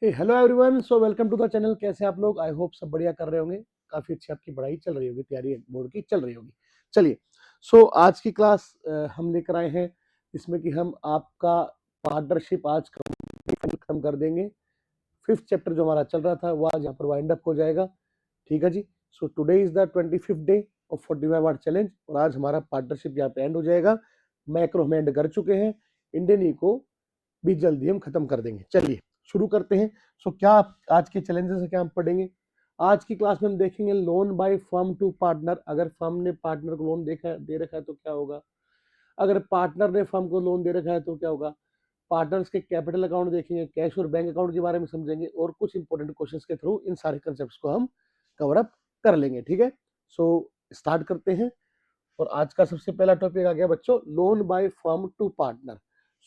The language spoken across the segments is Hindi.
Hello everyone, so welcome to the channel. कैसे आप लोग? आई होप सब बढ़िया कर रहे होंगे। काफी अच्छी आपकी पढ़ाई चल रही होगी, तैयारी बोर्ड की चल रही होगी। चलिए, आज की क्लास हम लेकर आए हैं इसमें कि हम आपका पार्टनरशिप आज खत्म कर देंगे। 5th चैप्टर जो हमारा चल रहा था वो आज यहाँ पर वाइंड अप हो जाएगा। ठीक है जी। So today is the 25th day of 45 hour challenge और आज हमारा पार्टनरशिप यहाँ पे एंड हो जाएगा। मैक्रो हम एंड कर चुके हैं, इंडियन ई को भी जल्दी हम खत्म कर देंगे। चलिए शुरू करते हैं। क्या आज के चैलेंजेस है, क्या हम पढ़ेंगे आज की क्लास में? हम देखेंगे loan by firm to partner. अगर फर्म ने पार्टनर को लोन दे रखा है तो क्या होगा, अगर पार्टनर ने फर्म को लोन दे रखा है तो क्या होगा। पार्टनर्स के कैपिटल अकाउंट देखेंगे, कैश और बैंक अकाउंट के बारे में समझेंगे और कुछ इंपॉर्टेंट क्वेश्चंस के थ्रू इन सारे कंसेप्ट्स को हम कवर अप कर लेंगे। ठीक है, स्टार्ट करते हैं। और आज का सबसे पहला टॉपिक आ गया बच्चों, loan by firm to partner.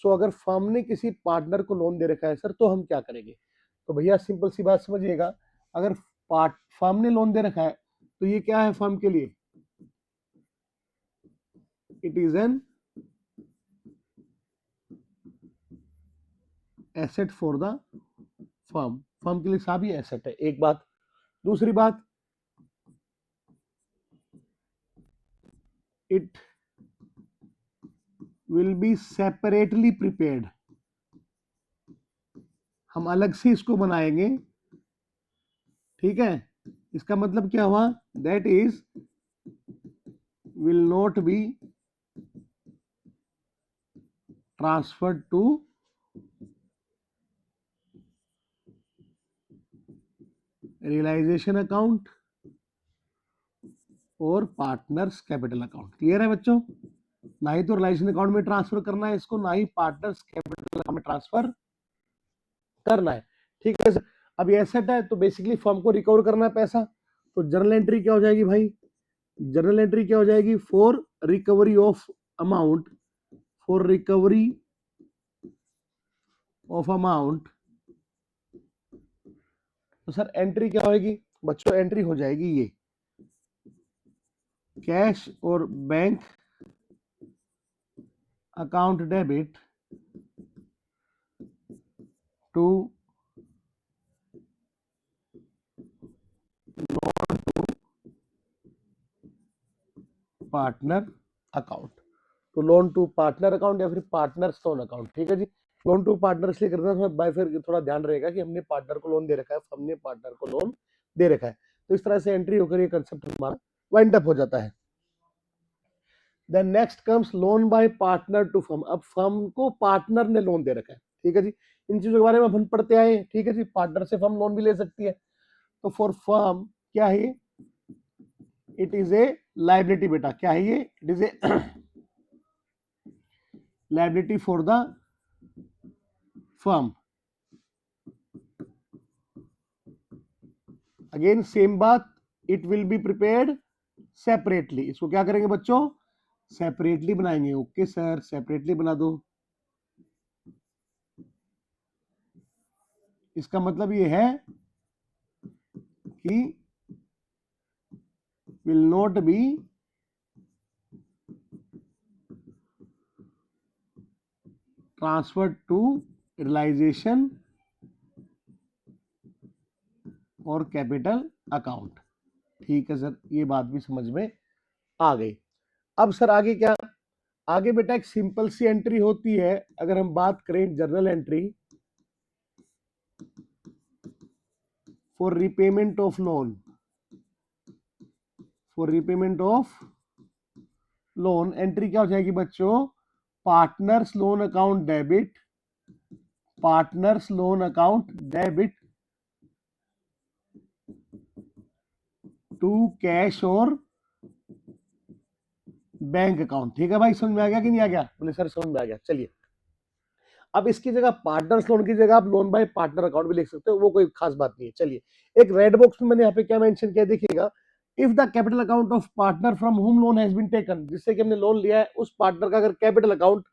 अगर फर्म ने किसी पार्टनर को लोन दे रखा है सर, तो हम क्या करेंगे? तो भैया सिंपल सी बात समझिएगा, अगर फर्म ने लोन दे रखा है तो ये क्या है फर्म के लिए? It is an asset for the firm. Firm के लिए सभी एसेट है, एक बात। दूसरी बात, it will B separately prepared. हम अलग से इसको बनाएंगे। ठीक है, इसका मतलब क्या हुआ? That is will not be transferred to realisation account और पार्टनर्स कैपिटल अकाउंट। क्लियर है बच्चों? ना ही तो रियलाइजेशन अकाउंट में ट्रांसफर करना है इसको, ना ही पार्टनर्स कैपिटल अकाउंट में ट्रांसफर करना है। ठीक है सर। अब ये एसेट है तो बेसिकली फर्म को रिकवर करना है पैसा, तो जर्नल एंट्री क्या हो जाएगी भाई? जर्नल एंट्री क्या हो जाएगी? For recovery of amount, for recovery of amount. तो सर एंट्री क्या होगी बच्चों? एंट्री हो जाएगी ये कैश और bank account debit to partner account. तो लोन टू पार्टनर अकाउंट या फिर पार्टनर्स लोन अकाउंट। ठीक है जी। लोन टू पार्टनर इसलिए करना है बाय, फिर थोड़ा ध्यान रहेगा कि हमने पार्टनर को लोन दे रखा है, हमने पार्टनर को लोन दे रखा है, तो इस तरह से एंट्री होकर ये कंसेप्ट हमारा वाइंड अप हो जाता है। Then next comes loan by partner to firm. अब फर्म को पार्टनर ने लोन दे रखा है। ठीक है जी, इन चीजों के बारे में अपन पढ़ते आए हैं। ठीक है जी, पार्टनर से फर्म लोन भी ले सकती है। तो फॉर फर्म क्या है? It is a liability. बेटा क्या है ये? It is a liability for the firm. Again same बात, it will be prepared separately. इसको क्या करेंगे बच्चों? सेपरेटली बनाएंगे। ओके सर, सेपरेटली बना दो। इसका मतलब ये है कि will not be transferred to realisation और कैपिटल अकाउंट। ठीक है सर, ये बात भी समझ में आ गई। अब सर आगे क्या? आगे बेटा एक सिंपल सी एंट्री होती है। अगर हम बात करें journal entry for repayment of loan, for repayment of loan, entry क्या हो जाएगी बच्चों? Partners loan account debit, partners loan account debit to cash और बैंक अकाउंट। ठीक है भाई, समझ में आ गया कि नहीं आ गया? बोले सर समझ में आ गया। चलिए, अब इसकी जगह पार्टनर्स लोन की जगह आप लोन बाय पार्टनर अकाउंट भी लिख सकते हो, वो कोई खास बात नहीं है। चलिए, एक रेड बॉक्स में मैंने यहाँ पे क्या मेंशन किया देखिएगा, if the capital account of partner from हुम लोन हैज बीन टेकन, जिससे कि हमने लोन लिया है उस पार्टनर का अगर capital account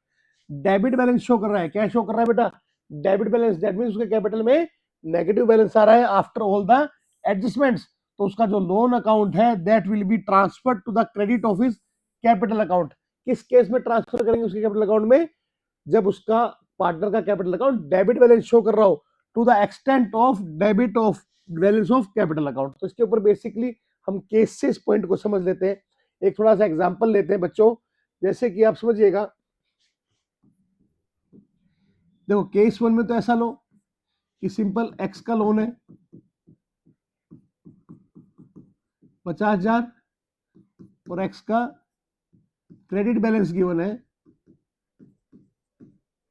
debit balance show कर रहा है, क्या शो कर रहा है बेटा? Debit balance. दैट मींस उसके कैपिटल में नेगेटिव बैलेंस आ रहा है आफ्टर ऑल द एडजस्टमेंट्स, तो उसका जो लोन अकाउंट है that will be transferred to the credit of his capital account. किस केस में ट्रांसफर करेंगे उसके कैपिटल अकाउंट में? जब उसका पार्टनर का capital account debit balance show कर रहा हो to the extent of debit of balance of capital account. तो इसके ऊपर बेसिकली हम केस से इस पॉइंट को समझ लेते हैं। एक थोड़ा सा एग्जांपल लेते हैं बच्चों, जैसे कि आप समझिएगा। देखो केस 1 में तो ऐसा लो कि सिंपल एक्स का लोन है 50,000 और एक्स का क्रेडिट बैलेंस गिवन है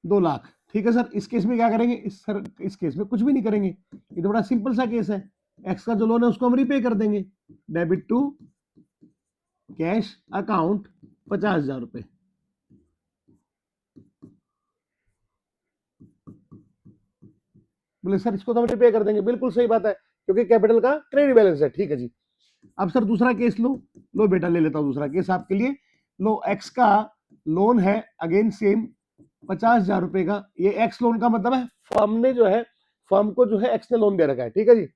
2 लाख। ठीक है सर, इस केस में क्या करेंगे? इस केस में कुछ भी नहीं करेंगे, ये तो बड़ा सिंपल सा केस है। एक्स का जो लोन है उसको हम रीपे कर देंगे, डेबिट टू कैश अकाउंट 50,000 रुपए। बोले सर इसको तो हम रीपे कर देंगे, बिल्कुल सही बात है क्योंकि कैपिटल का क्रेडिट बैलेंस है। ठीक है जी। अब सर दूसरा केस लो बेटा, ले लेता हूं दूसरा केस आपके लिए। लो एक्स का लोन है अगेन सेम 50,000 रुपए का। ये एक्स लोन का मतलब है फर्म को जो है एक्स ने लोन दे रखा है। ठीक है जी।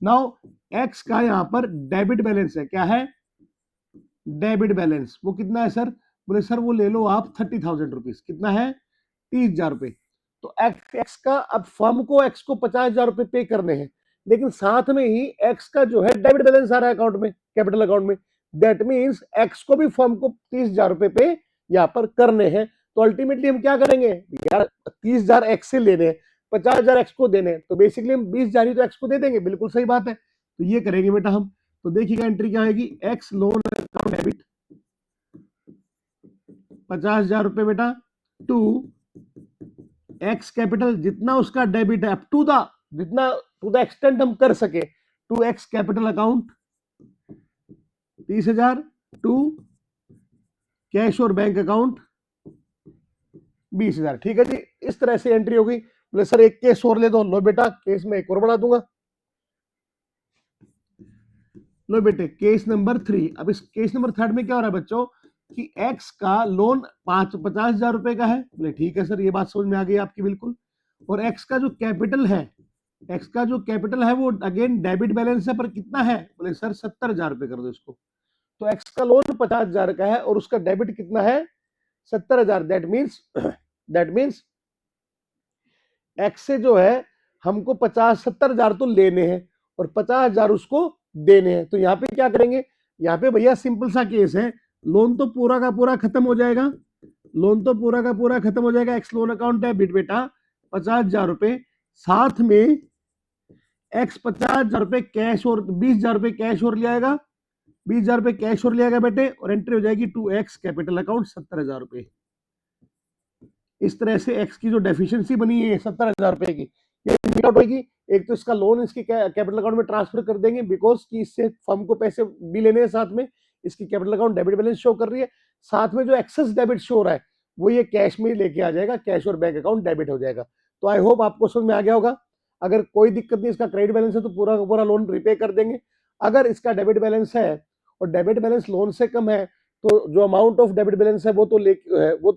नाउ एक्स का यहां पर डेबिट बैलेंस है, क्या है? Debit balance. वो कितना है सर? बोले सर वो ले लो आप 30,000 रुपीज। कितना है? 30,000 रुपए। तो एक्स का अब फर्म को एक्स को 50,000 रुपए पे करने हैं, लेकिन साथ में ही एक्स का जो है डेबिट बैलेंस आ रहा है अकाउंट में, कैपिटल अकाउंट में। दैट मींस एक्स को भी फर्म को 30,000 रुपए पे यहाँ पर करने हैं। तो अल्टीमेटली हम क्या करेंगे यार? 30,000 एक्स से लेने हैं, 50,000 एक्स को देने हैं, तो बेसिकली हम 20,000 ही तो एक्स को दे देंगे। बिल्कुल सही बात है, तो ये करेंगे बेटा हम। तो देखिएगा एंट्री क्या आएगी? एक्स लोन अकाउंट डेबिट 50,000 रुपए बेटा, टू एक्स कैपिटल जितना उसका डेबिट है अप टू द जितना टू द एक्सटेंट हम कर सके, to X capital account 30,000, to cash और बैंक अकाउंट 20,000। ठीक है जी, इस तरह से एंट्री होगी। बोले सर एक केस और ले दो। लो बेटा केस में एक और बढ़ा दूंगा। लो बेटे केस नंबर 3। अब इस केस नंबर 3 में क्या हो रहा है बच्चों कि एक्स का लोन 50,000 रुपए का है। बोले ठीक है सर, ये बात समझ में आ गई आपकी बिल्कुल। और एक्स का जो कैपिटल है वो अगेन डेबिट बैलेंस है, पर कितना है? बोले सर 70,000 रुपए कर दो इसको। तो एक्स का लोन 50,000 का है और उसका डेबिट कितना है? 70,000। दैट मीन्स एक्स से जो है हमको 70,000 तो लेने हैं और 50,000 उसको देने हैं। तो यहाँ पे क्या करेंगे? यहाँ पे भैया सिंपल सा केस है, लोन तो पूरा का पूरा खत्म हो जाएगा। एक्स लोन अकाउंट डेबिट बेटा 50,000 रुपए, साथ में एक्स 50,000 रुपए कैश और 20,000 रुपए कैश और ले आएगा, 20,000 रुपए कैश और ले आएगा बेटे, और एंट्री हो जाएगी टू एक्स कैपिटल अकाउंट 70,000 रुपए। इस तरह से एक्स की जो डेफिशिएंसी बनी है 70,000 रुपए की, ये आउट होगी। एक तो इसका लोन इसके कैपिटल अकाउंट में ट्रांसफर कर देंगे बिकॉज कि इससे फर्म को पैसे भी लेने हैं, साथ में इसकी capital account debit balance show कर रही है, साथ में जो एक्सेस डेबिट शो हो रहा है वो ये कैश में लेके आ जाएगा, कैश और बैंक अकाउंट डेबिट हो जाएगा। तो आई होप आपको समझ में आ गया होगा। अगर कोई दिक्कत नहीं, इसका क्रेडिट बैलेंस है तो पूरा का पूरा लोन रिपे कर देंगे। अगर इसका डेबिट बैलेंस है और डेबिट बैलेंस लोन से कम है तो जो अमाउंट ऑफ डेबिट बैलेंस है वो तो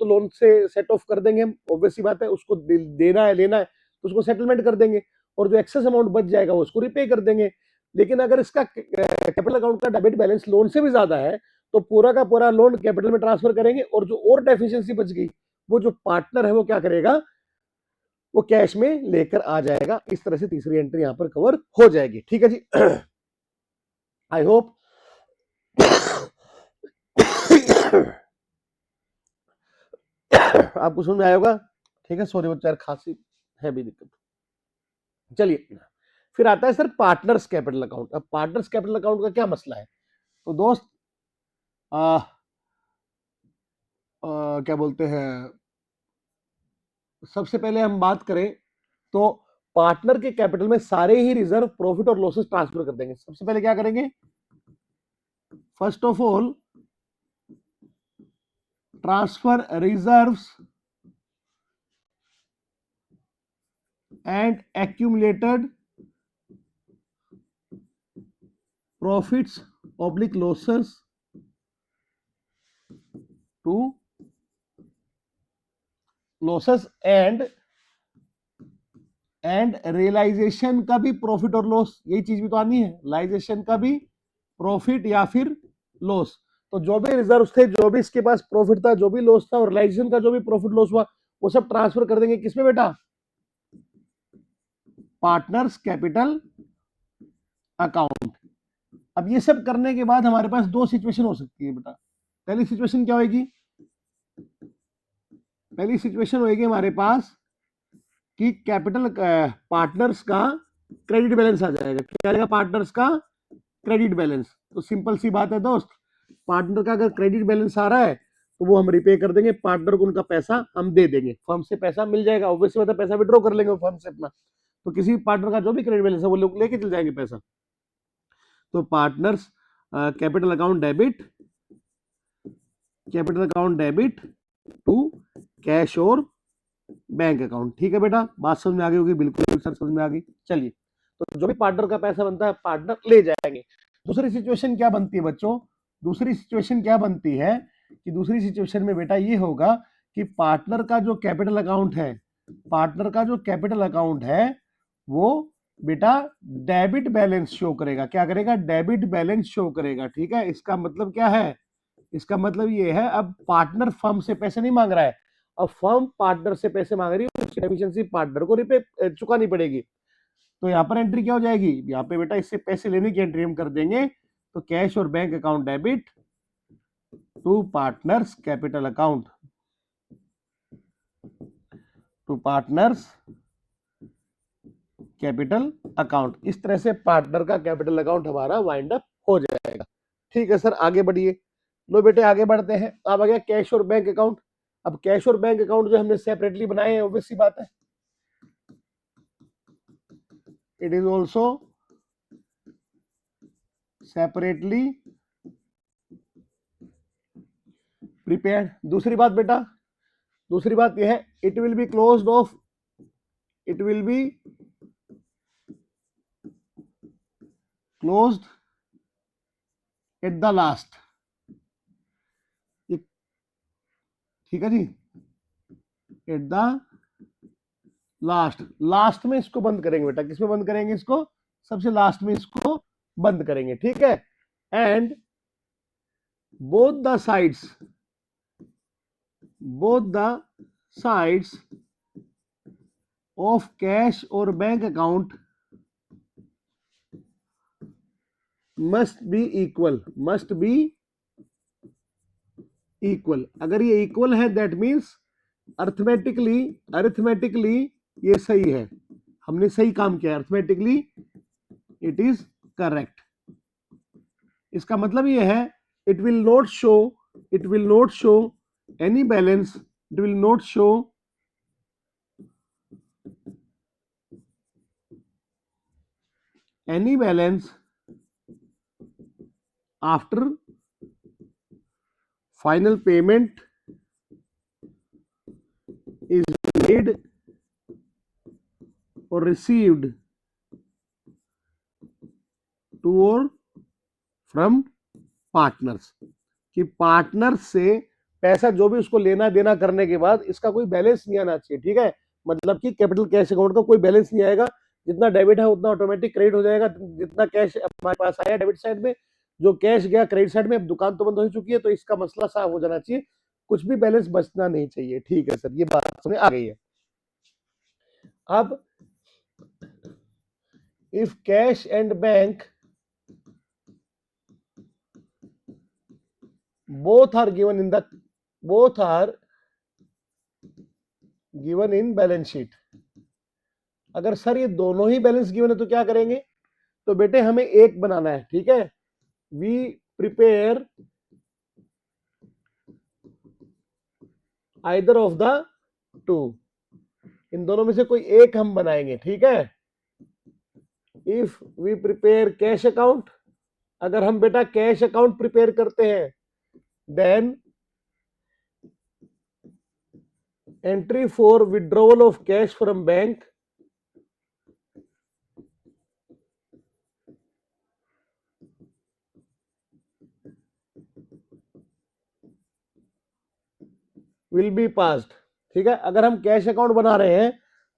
लोन से सेट ऑफ कर देंगे हम। ऑब्वियस सी बात है, उसको देना है लेना है तो उसको सेटलमेंट कर देंगे, और जो एक्सेस अमाउंट बच जाएगा वो उसको रिपे कर देंगे। लेकिन अगर इसका कैपिटल अकाउंट का डेबिट बैलेंस लोन से भी ज्यादा है तो पूरा का पूरा लोन कैपिटल में ट्रांसफर करेंगे, और जो और डेफिशिएंसी बच गई वो जो पार्टनर है वो क्या करेगा? वो कैश में लेकर आ जाएगा। इस तरह से तीसरी एंट्री यहां पर कवर हो जाएगी। ठीक है जी। आई होप आपको समझ में आया होगा। ठीक है, सॉरी बच्चा खांसी है भी दिक्कत। चलिए फिर आता है सर पार्टनर्स कैपिटल अकाउंट। अब पार्टनर्स कैपिटल अकाउंट का क्या मसला है? तो दोस्त क्या बोलते हैं, सबसे पहले हम बात करें तो पार्टनर के कैपिटल में सारे ही रिजर्व, प्रॉफिट और लॉसेस ट्रांसफर कर देंगे। सबसे पहले क्या करेंगे? First of all transfer reserves and accumulated profits oblique losses to losses and realisation का भी प्रॉफिट और लॉस, यही चीज भी तो आनी है, रियलाइजेशन का भी प्रॉफिट या फिर लॉस। तो जो भी रिजर्व थे, जो भी इसके पास प्रॉफिट था, जो भी लॉस था, और रियलाइजेशन का जो भी प्रॉफिट लॉस हुआ वो सब ट्रांसफर कर देंगे किसमें बेटा? Partners capital account. अब ये सब करने के बाद हमारे पास दो सिचुएशन हो सकती है बेटा। पहली सिचुएशन क्या होगी? पहली सिचुएशन होगी हमारे पास कि कैपिटल पार्टनर्स का क्रेडिट बैलेंस आ जाएगा। क्या आएगा? पार्टनर्स का क्रेडिट बैलेंस। तो सिंपल सी बात है दोस्त, पार्टनर का अगर क्रेडिट बैलेंस आ रहा है तो वो हम रिपे कर देंगे, पार्टनर को उनका पैसा हम दे देंगे, फर्म से पैसा मिल जाएगा। ऑब्वियसली मतलब पैसा विड्रॉ कर लेंगे फर्म से अपना, तो किसी पार्टनर का जो भी क्रेडिट बैलेंस है वो लोग लेके चल जाएंगे पैसा। तो partners capital account debit, capital account debit to cash और बैंक अकाउंट। ठीक है बेटा, बात समझ में आ गई होगी? बिल्कुल सर समझ में आ गई। चलिए, तो जो भी पार्टनर का पैसा बनता है पार्टनर ले जाएंगे। दूसरी सिचुएशन क्या बनती है बच्चों? दूसरी सिचुएशन क्या बनती है कि दूसरी सिचुएशन में बेटा ये होगा कि पार्टनर का जो कैपिटल अकाउंट है, पार्टनर का जो कैपिटल अकाउंट है वो बेटा डेबिट बैलेंस शो करेगा। क्या करेगा? डेबिट बैलेंस शो करेगा। ठीक है, इसका मतलब क्या है? इसका मतलब ये है अब पार्टनर फर्म से पैसे नहीं मांग रहा है, अब फर्म पार्टनर से पैसे मांग रही है, उसकी डेफिशिएंसी पार्टनर को रिपे चुकानी पड़ेगी। तो यहाँ पर एंट्री क्या हो जाएगी? यहाँ पे बेटा इससे पैसे लेने की एंट्री हम कर देंगे। तो कैश और bank account debit to partners capital account, to partners capital account. इस तरह से पार्टनर का कैपिटल अकाउंट हमारा वाइंड अप हो जाएगा। ठीक है सर, आगे बढ़िए। लो बेटे आगे बढ़ते हैं। अब आ गया कैश और बैंक अकाउंट। अब कैश और बैंक अकाउंट जो हमने सेपरेटली बनाए हैं, ऑब्वियस सी बात है, it is also separately prepared. दूसरी बात बेटा, दूसरी बात यह है, it will be closed of, it will be closed at the last. ठीक है जी, एट द लास्ट, लास्ट में इसको बंद करेंगे बेटा। किसमें बंद करेंगे इसको? सबसे लास्ट में इसको बंद करेंगे। ठीक है, and both the sides, both the sides of cash और bank account must be equal, must be equal. अगर ये इक्वल है दैट मीन्स अर्थमेटिकली, अर्थमेटिकली ये सही है, हमने सही काम किया, अर्थमेटिकली इट इज करेक्ट। इसका मतलब ये है it will not show, it will not show any balance, it will not show any balance after final payment is made or received to or from partners। कि पार्टनर से पैसा जो भी उसको लेना देना करने के बाद इसका कोई बैलेंस नहीं आना चाहिए। ठीक है, मतलब कि कैपिटल कैश अकाउंट का कोई बैलेंस नहीं आएगा, जितना डेबिट है उतना ऑटोमेटिक क्रेडिट हो जाएगा। जितना कैश हमारे पास आया डेबिट साइड में, जो कैश गया क्रेडिट साइड में। अब दुकान तो बंद हो चुकी है तो इसका मसला साफ हो जाना चाहिए, कुछ भी बैलेंस बचना नहीं चाहिए। ठीक है सर, ये बात समझ आ गई है। अब if cash and bank both are given in the, both are given in balance sheet. अगर सर ये दोनों ही बैलेंस गिवन है तो क्या करेंगे? तो बेटे हमें एक बनाना है। ठीक है, we prepare either of the two, इन दोनों में से कोई एक हम बनाएंगे। ठीक है, if we prepare cash account, अगर हम बेटा कैश अकाउंट प्रिपेयर करते हैं then entry for withdrawal of cash from bank will be passed. ठीक है, अगर हम कैश अकाउंट बना रहे हैं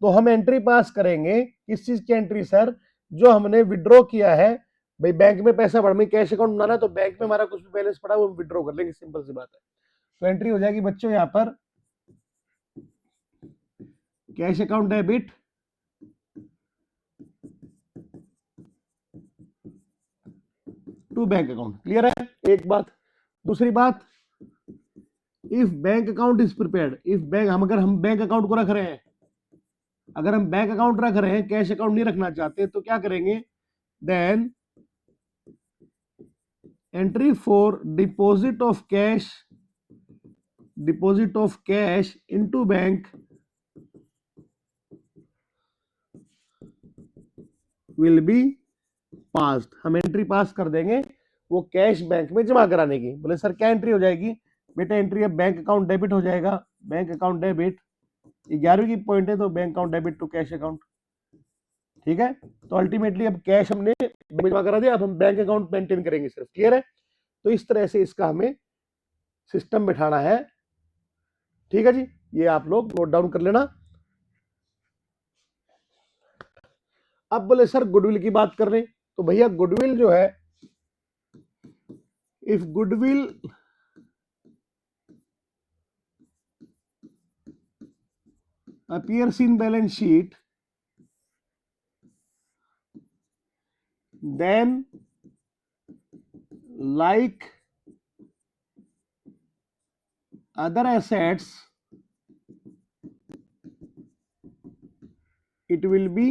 तो हम एंट्री पास करेंगे। किस चीज की एंट्री सर? जो हमने विड्रॉ किया है। भाई बैंक में पैसा पड़ा, में कैश अकाउंट बनाना है तो बैंक में हमारा कुछ भी बैलेंस पड़ा वो हम विड्रॉ कर लेंगे, सिंपल सी बात है। तो एंट्री हो जाएगी बच्चों यहां पर cash account debit to bank account. Clear है एक बात। दूसरी बात, if bank account is prepared, if bank, अगर हम बैंक अकाउंट को रख रहे हैं, अगर हम बैंक अकाउंट रख रहे हैं, कैश अकाउंट नहीं रखना चाहते, तो क्या करेंगे, then entry for deposit of cash into bank will be passed. हम एंट्री पास कर देंगे वो कैश बैंक में जमा कराने की। बोले सर क्या एंट्री हो जाएगी, बेटा एंट्री है बैंक अकाउंट डेबिट हो जाएगा, बैंक अकाउंट डेबिट, 11वीं की पॉइंट है, तो bank account debit to cash account. ठीक है, तो अल्टीमेटली अब कैश हमने जमा करा दिया, अब हम बैंक अकाउंट मेंटेन करेंगे सिर्फ। क्लियर है, तो इस तरह से इसका हमें सिस्टम बिठाना है। ठीक है जी, ये आप लोग नोट डाउन कर लेना। अब बोले सर गुडविल की बात कर रहे हैं, तो भैया गुडविल जो है, if goodwill appears in balance sheet, then like other assets it will be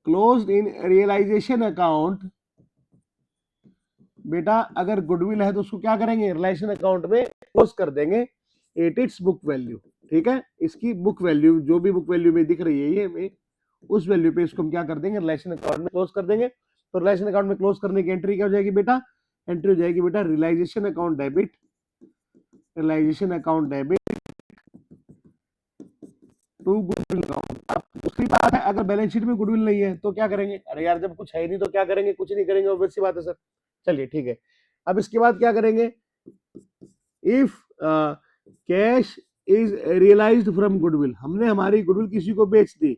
closed in realization account। बेटा अगर गुडविल है तो उसको क्या करेंगे, रिलेशन अकाउंट में क्लोज कर देंगे एट इट्स बुक वैल्यू। ठीक है, इसकी बुक वैल्यू जो भी बुक वैल्यू में दिख रही है ये में, उस वैल्यू पे इसको हम क्या कर देंगे, रिलेशन अकाउंट में क्लोज कर देंगे। तो रिलेशन अकाउंट में क्लोज करने की एंट्री क्या हो जाएगी बेटा, एंट्री हो जाएगी बेटा realisation account debit, realisation account debit to goodwill account. अब दूसरी बात है, अगर बैलेंस शीट में गुडविल नहीं है तो क्या करेंगे, अरे यार जब कुछ है नहीं तो क्या करेंगे, कुछ नहीं करेंगे, ऑब्वियस सी बात है सर। चलिए ठीक है, अब इसके बाद क्या करेंगे, if cash is realised from goodwill, हमने हमारी गुडविल किसी को बेच दी,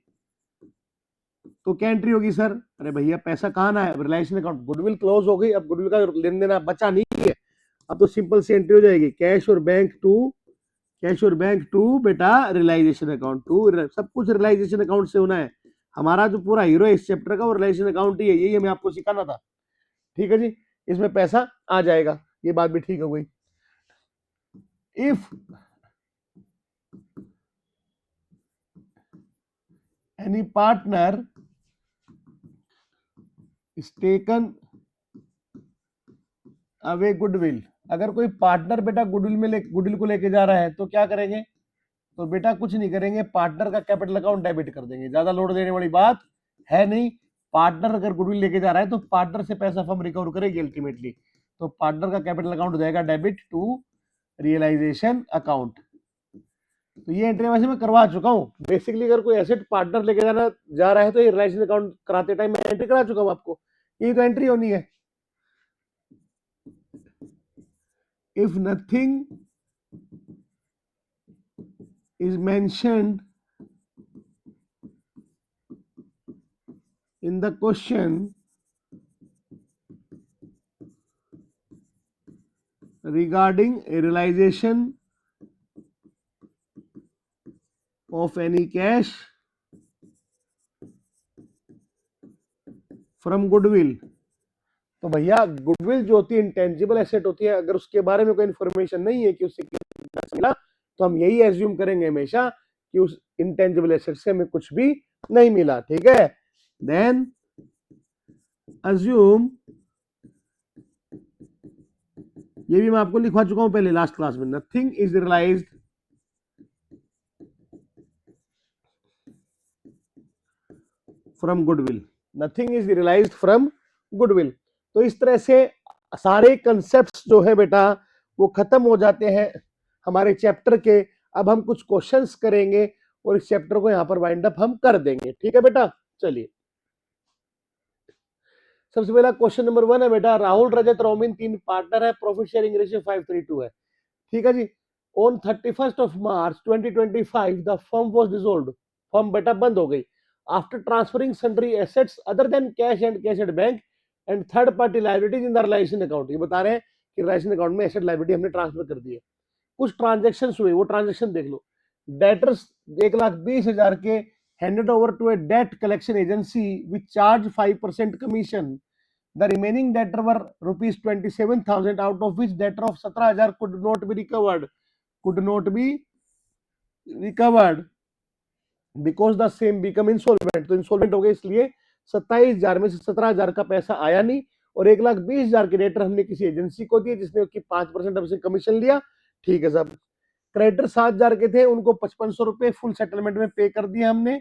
तो क्या एंट्री होगी सर, अरे भैया पैसा कहाँ ना है, रियलाइजेशन अकाउंट, गुडविल क्लोज हो गई, अब गुडविल का लेन देना बचा नहीं है, अब तो सिंपल सी एंट्री हो जाएगी कैश और बैंक टू बेटा रियलाइजेशन अकाउंट टू, सब कुछ रियलाइजेशन अकाउंट से होना है। हमारा जो पूरा हीरो है इस चैप्टर का वो रियलाइजेशन अकाउंट ही है, यही हमें आपको सिखाना था। ठीक है जी, इसमें पैसा आ जाएगा, ये बात भी ठीक हो गई। If any partner is taken away goodwill, अगर कोई पार्टनर बेटा गुडविल को लेके जा रहा है तो क्या करेंगे, तो बेटा कुछ नहीं करेंगे, पार्टनर का कैपिटल अकाउंट डेबिट कर देंगे, ज्यादा लोड देने वाली बात है नहीं। पार्टनर अगर गुडविल लेके जा रहा है तो पार्टनर से पैसा फर्म रिकवर करेगी अल्टीमेटली, तो पार्टनर का कैपिटल अकाउंट हो जाएगा डेबिट टू रियलाइजेशन अकाउंट। तो ये एंट्री वैसे मैं करवा चुका हूँ, बेसिकली अगर कोई एसेट पार्टनर लेके जाना जा रहा है तो ये रियलाइजेशन अकाउंट कराते टाइम मैं एंट्री करा चुका हूँ आपको, ये तो एंट्री होनी है। If nothing is mentioned in the question regarding a realization of any cash from goodwill, तो भैया गुडविल जो होती है इंटेंजिबल एसेट होती है, अगर उसके बारे में कोई इंफॉर्मेशन नहीं है कि उससे पैसा मिला, तो हम यही एज्यूम करेंगे हमेशा कि उस इंटेंजिबल एसेट से हमें कुछ भी नहीं मिला। ठीक है, देन अज्यूम, ये भी मैं आपको लिखवा चुका हूं पहले लास्ट क्लास में, nothing is realised from goodwill, nothing is realised from goodwill. तो इस तरह से सारे कंसेप्ट्स जो है बेटा वो खत्म हो जाते हैं हमारे चैप्टर के। अब हम कुछ क्वेश्चंस करेंगे और इस चैप्टर को यहां पर वाइंड अप हम कर देंगे। ठीक है बेटा, चलिए सबसे पहला क्वेश्चन नंबर 1 है बेटा, राहुल रजत रोमिन 3 पार्टनर है, प्रॉफिट शेयरिंग रेशियो 5:3 है। ठीक है जी, on 31 March 2025 the firm was dissolved, firm बेटा बंद हो गई, after transferring sundry assets other than cash and cash at bank and third party liabilities in the realisation account. ये बता रहे हैं कि रियलाइजेशन अकाउंट में एसेट लायबिलिटी हमने ट्रांसफर कर दी है। कुछ ट्रांजेक्शन हुए, वो ट्रांजेक्शन देख लो। डेटर्स 1,20,000 के handed over to a debt collection agency which charge 5% commission the remaining debtor were ₹27,000 out of which debtor of 17,000 could not be recovered because the same become insolvent. तो इंसॉल्वेंट हो गए, इसलिए 27,000 में से 17,000 का पैसा आया नहीं, और 1,20,000 के डेटर हमने किसी एजेंसी को दिए जिसने उसकी 5% हमसे कमीशन लिया। ठीक है साहब। क्रेडिटर 7,000 के थे, उनको 5500 रुपए फुल सेटलमेंट में पे कर दिया हमने,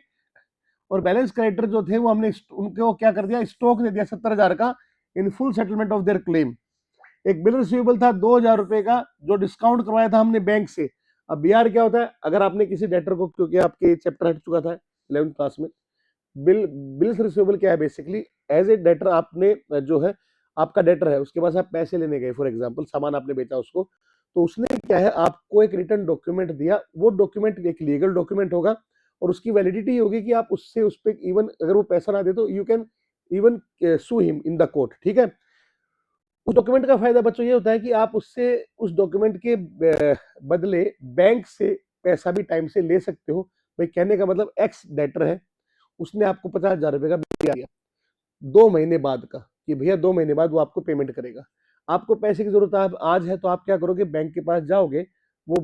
और बैलेंस क्रेडिटर जो थे वो हमने उनको क्या कर दिया, स्टॉक दे दिया 70,000 का in full settlement of their claim. एक बिल रिसीवेबल था 2,000 रुपए का, जो डिस्काउंट करवाया था हमने बैंक से। अब बीआर क्या होता है, अगर आपने किसी डेटर को, क्योंकि आपके चैप्टर हट चुका था 11th क्लास में, बिल्स रिसीवेबल क्या है, बेसिकली एज ए डेटर आपने जो है, आपका डेटर है, उसके पास आप पैसे लेने गए, फॉर एग्जांपल सामान आपने बेचा उसको, तो उसने क्या है, आपको एक रिटर्न डॉक्यूमेंट दिया। वो डॉक्यूमेंट एक लीगल डॉक्यूमेंट होगा, और उसकी वैलिडिटी होगी कि आप उससे उस पर इवन अगर वो पैसा ना दे तो you can even sue him in the court. ठीक है। उस डॉक्यूमेंट का फायदा बच्चों ये होता है कि आप उससे उस डॉक्यूमेंट के बदले बैंक से पैसा भी टाइम से ले सकते हो। भाई कहने का मतलब एक्स डेटर है, उसने आपको 50,000 रुपए का बिल दिया 2 महीने बाद का, कि भैया 2 महीने बाद वो आपको पेमेंट करेगा। आपको पैसे की जरूरत है आज है, तो आप क्या करोगे, बैंक के पास जाओगे, वो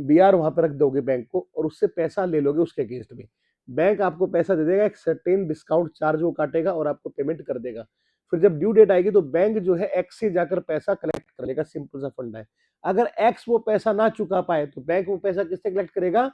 बीआर वहां पर रख दोगे बैंक को, और उससे पैसा ले लोगे उसके अगेंस्ट में। बैंक आपको पैसा दे देगा, एक सर्टेन डिस्काउंट चार्ज वो काटेगा और आपको पेमेंट कर देगा। फिर जब ड्यू डेट आएगी तो बैंक जो है एक्स से जाकर पैसा कलेक्ट कर लेगा। सिंपल सा फंडा है। अगर एक्स वो पैसा ना चुका पाए तो बैंक वो पैसा किससे कलेक्ट करेगा?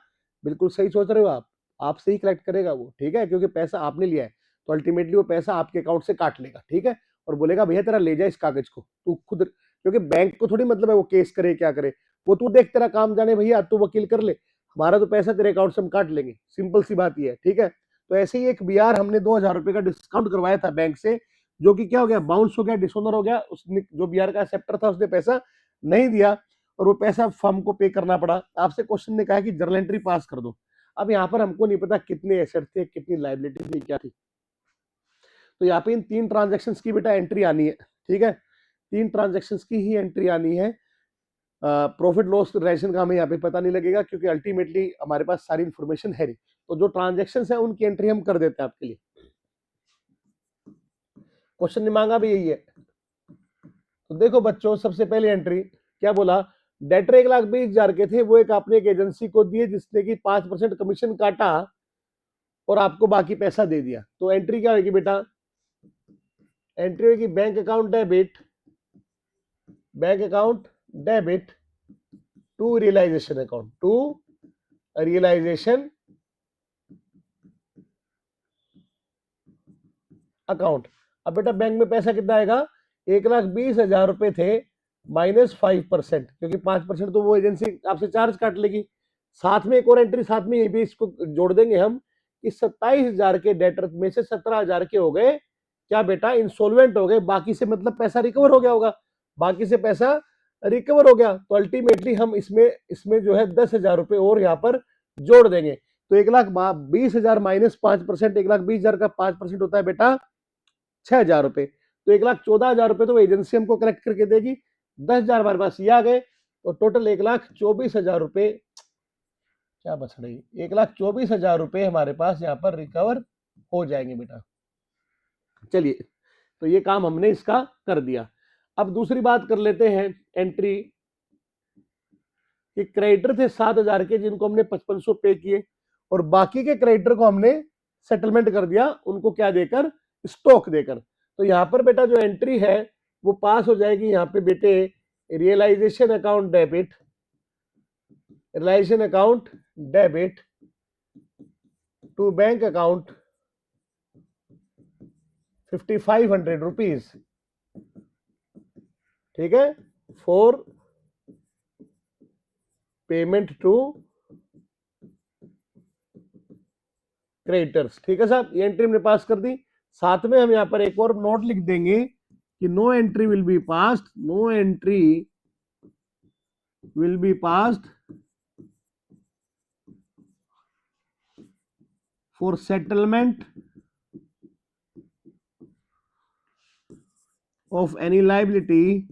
बिल्कुल सही सोच रहे हो आप, आपसे ही कलेक्ट करेगा वो। ठीक है, क्योंकि पैसा आपने लिया है, तो अल्टीमेटली वो पैसा आपके अकाउंट से काट लेगा। ठीक है, और बोलेगा भैया तेरा ले जा इस कागज को, तू खुद, क्योंकि बैंक को थोड़ी मतलब है वो केस करे क्या करे, वो तू देख तेरा काम जाने भैया, तू वकील कर ले, हमारा तो पैसा तेरे अकाउंट से हम काट लेंगे। सिंपल सी बात ये है। ठीक है, तो ऐसे ही एक बीआर हमने 2,000 रुपए का डिस्काउंट करवाया था बैंक से, जो कि क्या हो गया, बाउंस हो गया, डिसऑनर हो गया। उसने जो बीआर का एक्सेप्टर था उसने पैसा नहीं दिया, और वो पैसा फर्म को पे करना पड़ा। आपसे क्वेश्चन ने कहा कि जर्नल एंट्री पास कर दो। अब यहाँ पर हमको नहीं पता कितने एसेट थे, कितनी लाइबिलिटी थी, क्या थी। तो यहाँ पे इन 3 ट्रांजेक्शन की बेटा एंट्री आनी है। ठीक है, 3 ट्रांजेक्शन की ही एंट्री आनी है। प्रॉफिट लॉस रिलेशन का हमें यहाँ पे पता नहीं लगेगा, क्योंकि अल्टीमेटली हमारे पास सारी इंफॉर्मेशन है नहीं। तो जो ट्रांजेक्शन है उनकी एंट्री हम कर देते हैं आपके लिए। क्वेश्चन ने मांगा भी यही है। तो देखो बच्चों, सबसे पहले एंट्री क्या बोला, डेटर 1,20,000 के थे, वो एक आपने एक एजेंसी को दिए जिसने की 5% कमीशन काटा और आपको बाकी पैसा दे दिया। तो एंट्री क्या होगी बेटा, एंट्री होगी bank account debit to realisation account. अब बेटा बैंक में पैसा कितना आएगा, 1,20,000 रुपए थे, -5%, क्योंकि 5% तो वो एजेंसी आपसे चार्ज काट लेगी। साथ में एक और एंट्री साथ में ये भी इसको जोड़ देंगे हम, कि 27,000 के डेटर में से 17,000 के हो गए क्या बेटा, इंसॉल्वेंट हो गए। बाकी से मतलब पैसा रिकवर हो गया होगा, बाकी से पैसा रिकवर हो गया। तो अल्टीमेटली हम इसमें जो है 10,000 रुपए और यहाँ पर जोड़ देंगे। तो 1,20,000 -5%, 1,20,000 का 5% होता है बेटा 6,000 रुपए। तो 1,14,000 रुपए तो वो एजेंसी हमको कलेक्ट करके देगी। 10,000 हमारे पास ये आ गए, तो टोटल 1,24,000 रुपए क्या बच रही, 1,24,000 रुपए हमारे पास यहाँ पर रिकवर हो जाएंगे बेटा। चलिए, तो ये काम हमने इसका कर दिया। अब दूसरी बात कर लेते हैं एंट्री, कि क्रेडिटर थे 7,000 के जिनको हमने 5500 पे किए, और बाकी के क्रेडिटर को हमने सेटलमेंट कर दिया, उनको क्या देकर, स्टॉक देकर। तो यहाँ पर बेटा जो एंट्री है वो पास हो जाएगी यहाँ पे बेटे, realisation account debit to bank account 5,500 rupees. ठीक है, फॉर पेमेंट टू क्रेडिटर्स। ठीक है साहब, ये एंट्री हमने पास कर दी। साथ में हम यहाँ पर एक और नोट लिख देंगे कि no entry will be passed for settlement of any liability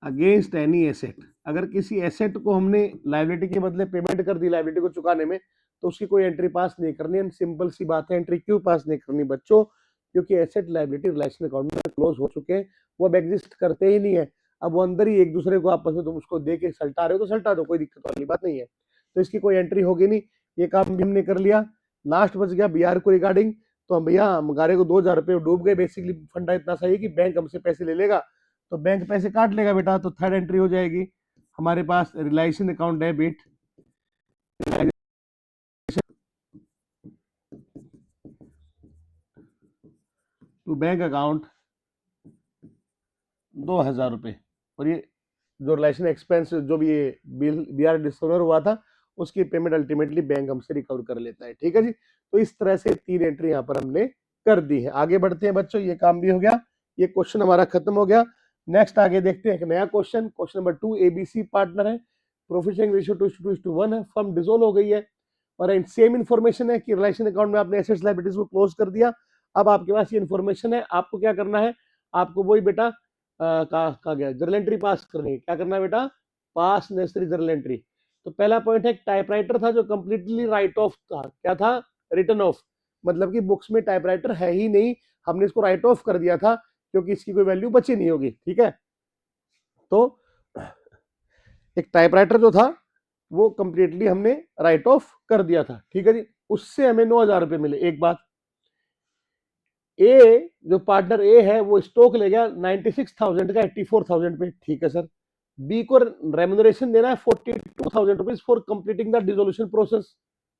against any asset. अगर किसी एसेट को हमने लाइबिलिटी के बदले पेमेंट कर दी, लाइबिलिटी को चुकाने में, तो उसकी कोई एंट्री पास नहीं करनी है। सिंपल सी बात है, एंट्री क्यों पास नहीं करनी बच्चों? क्योंकि एसेट लायबिलिटी रिलेशन अकाउंट में क्लोज हो चुके हैं, वो अब एग्जिस्ट करते ही नहीं है। अब वो अंदर ही एक दूसरे को आपस में तुम उसको दे के सल्टा रहे हो तो सल्टा दो, कोई दिक्कत वाली बात नहीं है। तो इसकी कोई एंट्री होगी नहीं, ये काम भी हमने कर लिया। लास्ट बच गया बीआर को रिगार्डिंग। तो हम भैया गारे को 2000 रुपये डूब गए। बेसिकली फंडा इतना सही है कि बैंक हमसे पैसे ले लेगा तो बैंक पैसे काट लेगा बेटा। तो थर्ड एंट्री हो जाएगी हमारे पास, रिलायंस account debit to bank account 2000 रुपये। और ये जो रिलेशन एक्सपेंस जो भी ये बिल बीआर डिस्कवर हुआ था उसकी पेमेंट अल्टीमेटली बैंक हमसे रिकवर कर लेता है। ठीक है जी। तो इस तरह से 3 एंट्री यहाँ पर हमने कर दी है। आगे बढ़ते हैं बच्चों, ये काम भी हो गया, ये क्वेश्चन हमारा खत्म हो गया। नेक्स्ट आगे देखते हैं एक नया question, question number 2। ABC partner है, प्रोफिट रेशियो 2:1 है, फर्म डिसॉल्व हो गई है और सेम इन्फॉर्मेशन है कि रिलेशन अकाउंट में आपने एसेट्स लायबिलिटीज को क्लोज कर दिया। अब आपके पास ये इन्फॉर्मेशन है, आपको क्या करना है? आपको वही बेटा कहा गया जर्नल एंट्री पास करनी है। क्या करना है बेटा? पास नेसेसरी जर्नल एंट्री। तो पहला पॉइंट है, टाइपराइटर था जो कंप्लीटली राइट ऑफ था। क्या था? रिटर्न ऑफ, मतलब कि बुक्स में टाइपराइटर है ही नहीं, हमने इसको राइट ऑफ कर दिया था क्योंकि इसकी कोई वैल्यू बची नहीं होगी। ठीक है, तो एक टाइपराइटर जो था वो कंप्लीटली हमने राइट ऑफ कर दिया था। ठीक है जी, उससे हमें 9000 रुपए मिले। एक बात, ए जो पार्टनर ए है वो स्टॉक ले गया 96,000 का 84,000 पे। ठीक है सर। बी को रेम्यूनरेशन देना है 42,000 rupees for completing the dissolution process.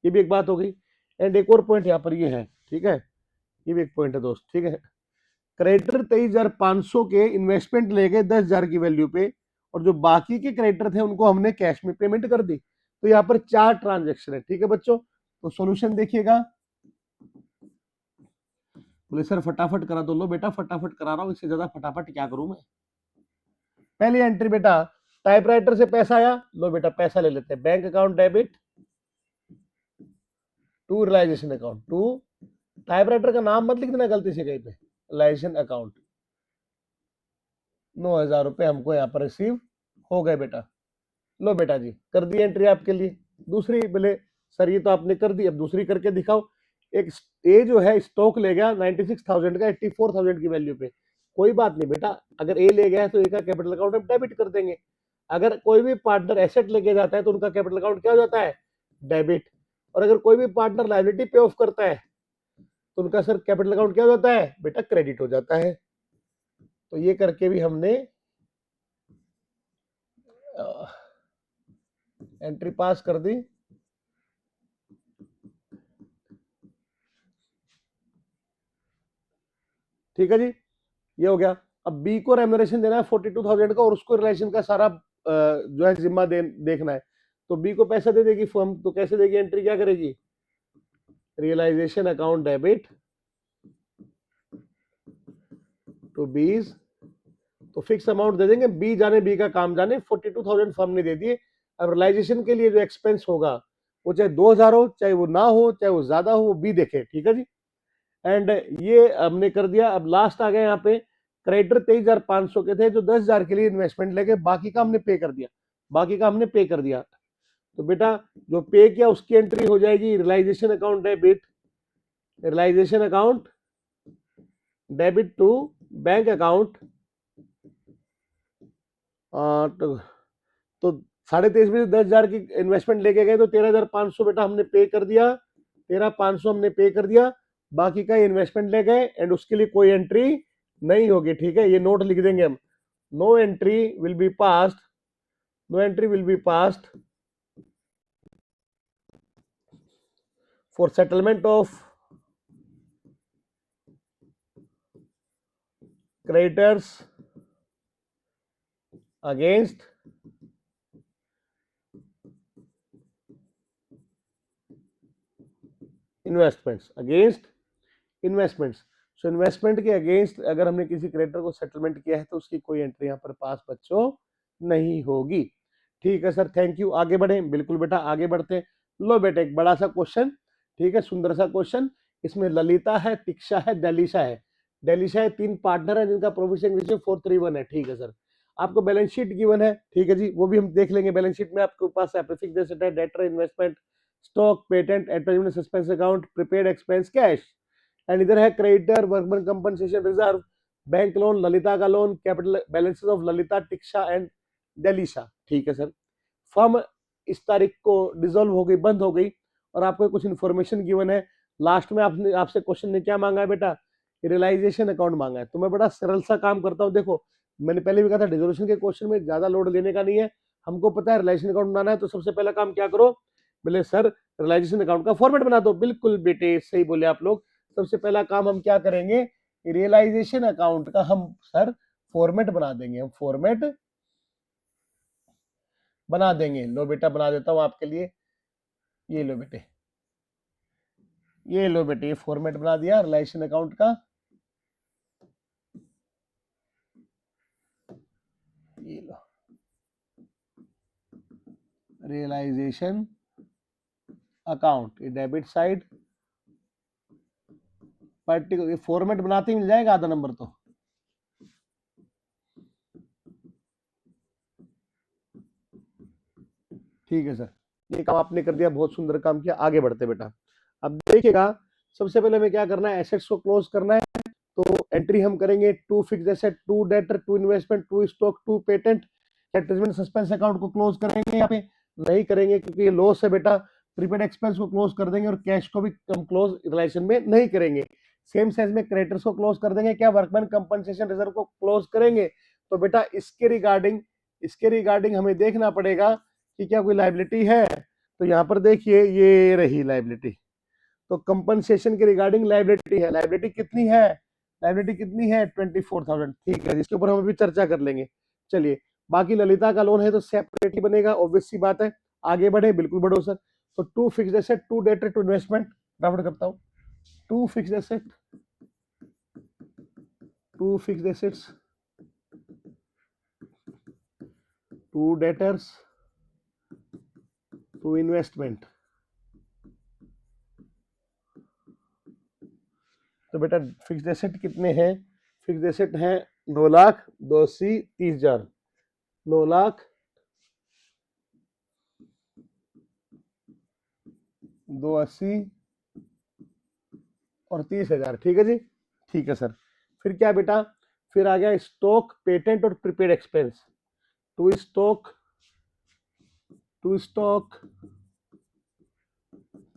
ये भी एक बात हो गई। एंड एक और पॉइंट यहाँ पर ये है, ठीक है, ये भी एक पॉइंट है दोस्त। ठीक है, क्रेडिटर 23,500 के इन्वेस्टमेंट ले गए 10,000 की वैल्यू पे और जो बाकी के क्रेडिटर थे उनको हमने कैश में पेमेंट कर दी। तो यहाँ पर 4 ट्रांजेक्शन है। ठीक है बच्चों, तो सॉल्यूशन देखिएगा। बोले सर फटाफट करा दो। लो बेटा फटाफट करा रहा हूं, इससे ज्यादा फटाफट क्या करूं मैं। पहली एंट्री बेटा, टाइपराइटर से पैसा आया, लो बेटा पैसा ले लेते हैं। Bank account debit to realisation account to, typewriter का नाम मत लिख देना गलती से कहीं पे, रिलाइजेशन अकाउंट। 9000 रुपए हमको यहाँ पर रिसीव हो गए बेटा। लो बेटा जी कर दी एंट्री आपके लिए। दूसरी, बोले सर ये तो आपने कर दी, अब दूसरी करके दिखाओ। एक ए जो है स्टॉक ले गया 96,000 का 84,000 की वैल्यू पे। कोई बात नहीं बेटा, अगर ए ले गया है तो ए का कैपिटल अकाउंट हम डेबिट कर देंगे। अगर कोई भी पार्टनर एसेट लेके जाता है तो उनका कैपिटल अकाउंट क्या हो जाता है? डेबिट। और अगर कोई भी पार्टनर लायबिलिटी पे ऑफ करता है तो उनका सर कैपिटल अकाउंट क्या हो जाता है? बेटा क्रेडिट हो जाता है। तो ये करके भी हमने एंट्री पास कर दी। ठीक है जी, ये हो गया। अब बी को रेम्यूनरेशन देना है 42,000 का और उसको रिलेशन का सारा जो है जिम्मा देखना है। तो बी को पैसा दे देगी फर्म, तो कैसे देगी? एंट्री क्या करेगी? रियलाइजेशन अकाउंट डेबिट टू बीज, तो फिक्स अमाउंट दे देंगे, बी जाने बी का काम जाने। 42,000 फर्म ने दे दिए। अब रियलाइजेशन के लिए जो एक्सपेंस होगा वो चाहे 2000 हो, चाहे वो ना हो, चाहे वो ज्यादा हो, वो बी देखे। ठीक है जी, एंड ये हमने कर दिया। अब लास्ट आ गए यहाँ पे, क्रेडिटर 23,500 के थे जो 10,000 के लिए इन्वेस्टमेंट लेके, बाकी का हमने पे कर दिया। बाकी का हमने पे कर दिया। तो बेटा जो पे किया उसकी एंट्री हो जाएगी realisation account debit, realisation account debit to bank account. तो 23.5 में 10,000 की इन्वेस्टमेंट लेके गए तो 13,500 बेटा हमने पे कर दिया। 13,500 हमने पे कर दिया, बाकी का इन्वेस्टमेंट ले गए एंड उसके लिए कोई एंट्री नहीं होगी। ठीक है, ये नोट लिख देंगे हम, no entry will be passed, no entry will be passed for settlement of creditors against investments, against investments. So investment के अगेंस्ट अगर हमने किसी क्रेडिटर को सेटलमेंट किया है तो उसकी कोई एंट्री यहाँ पर पास बच्चों नहीं होगी। ठीक है सर, थैंक यू। आगे बढ़े, बिल्कुल बेटा आगे बढ़ते हैं। लो बेटा एक बड़ा सा क्वेश्चन, ठीक है, सुंदर सा क्वेश्चन। इसमें ललिता है, तिक्षा है, डेलिशा है। डेलिशा है, 3 पार्टनर है जिनका प्रॉफिट शेयरिंग रेशियो 4:1 है। ठीक है सर, आपको बैलेंस शीट गिवन है। ठीक है जी, वो भी हम देख लेंगे। बैलेंस शीट में आपके पास एसेट है, debtor, investment, stock, patent, advertisement, suspense account, prepaid expense, cash. And इधर है creditor, workman compensation reserve, bank loan, Lalita का loan, capital balances of Lalita, Tiksha and Delisha. ठीक है सर। फर्म इस तारीख को डिसॉल्व हो गई, बंद हो गई, और आपको कुछ इन्फॉर्मेशन गिवन है। लास्ट में आपने आपसे क्वेश्चन ने क्या मांगा है बेटा, रियलाइजेशन अकाउंट मांगा है। तो मैं बड़ा सरल सा काम करता हूँ। देखो मैंने पहले भी कहा था डिसोल्यूशन के क्वेश्चन में ज्यादा लोड लेने का नहीं है, हमको पता है रियलाइजेशन अकाउंट बनाना है। तो सबसे पहला काम क्या करो, बोले सर रियलाइजेशन अकाउंट का फॉर्मेट बना दो। बिल्कुल बेटे सही बोले आप लोग। सबसे पहला काम हम क्या करेंगे, रियलाइजेशन अकाउंट का हम सर फॉर्मेट बना देंगे। हम फॉर्मेट बना देंगे। लो बेटा बना देता हूं आपके लिए, ये लो बेटे, ये लो बेटे, ये फॉर्मेट बना दिया रियलाइजेशन अकाउंट का। ये लो रियलाइजेशन अकाउंट, ये डेबिट साइड पर्टिकुलर, फॉर्मेट बनाते ही मिल जाएगा आधा नंबर तो। ठीक है सर, ये काम आपने कर दिया, बहुत सुंदर काम किया। आगे बढ़ते बेटा। अब देखिएगा, सबसे पहले हमें क्या करना है, एसेट्स को क्लोज करना है। तो एंट्री हम करेंगे to fixed asset, to debtor, to investment, to stock, to patent, advertisement, suspense account को क्लोज करेंगे। यहाँ पे नहीं करेंगे क्योंकि ये लॉस है बेटा। प्रीपेड एक्सपेंस को क्लोज कर देंगे, और कैश को भी हम क्लोज रिलेशन में नहीं करेंगे। सेम साइज में क्रेडिटर्स को क्लोज कर देंगे। क्या वर्कमैन कंपनसेशन रिजर्व को क्लोज करेंगे। तो बेटा इसके रिगार्डिंग हमें देखना पड़ेगा कि क्या कोई लाइबिलिटी है। तो यहाँ पर देखिए ये रही लाइबिलिटी। तो कंपनसेशन के रिगार्डिंग लाइबिलिटी है। लाइबिलिटी कितनी है, लाइबिलिटी कितनी है 24,000। ठीक है, इसके ऊपर हम अभी चर्चा कर लेंगे। चलिए, बाकी ललिता का लोन है तो सेपरेटली बनेगा, ऑब्वियस सी बात है। आगे बढ़े, बिल्कुल बढ़ो सर। तो to fixed asset, to debtor, to investment, draft करता हूं। To fixed asset, to fixed assets, to debtors, to investment. तो बेटा फिक्स्ड एसेट कितने हैं, फिक्स्ड एसेट हैं 9,00,000, 280, 30,000, 9,00,000, 280 और 30,000। ठीक है जी, ठीक है सर। फिर क्या बेटा, फिर आ गया स्टॉक, पेटेंट और prepaid expense. To stock, to stock,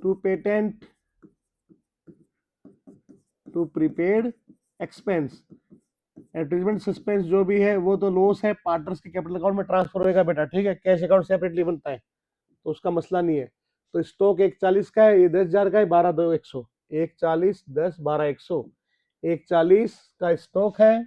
to patent, to prepaid expense. Advertisement suspense जो भी है वो तो लॉस है, पार्टनर्स के कैपिटल अकाउंट में ट्रांसफर होएगा बेटा। ठीक है, कैश अकाउंट सेपरेटली बनता है तो उसका मसला नहीं है। तो स्टॉक 140 का है, ये 10,000 का है, 12,200, 140, 10, 12,100। 140 का स्टॉक है,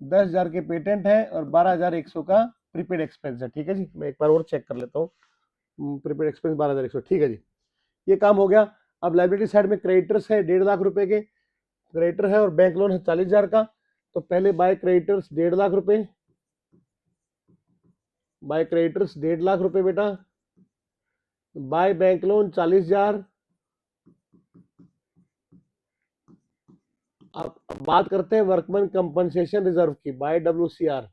10,000 के पेटेंट है, और 12,100 का प्रीपेड एक्सपेंस है। ठीक है जी, मैं एक बार और चेक कर लेता हूँ। Prepaid expense 12,100। ठीक है जी, ये काम हो गया। अब लाइबिलिटी साइड में क्रेडिटर्स है 1.5 लाख रुपए के, क्रेडिटर है, और बैंक लोन है 40,000 का। तो पहले बाय क्रेडिटर्स 1.5 लाख रुपए, बाय क्रेडिटर्स 1.5 लाख रुपए बेटा, बाय बैंक लोन 40,000। अब बात करते हैं वर्कमैन कंपनसेशन रिजर्व की, बाय WCR।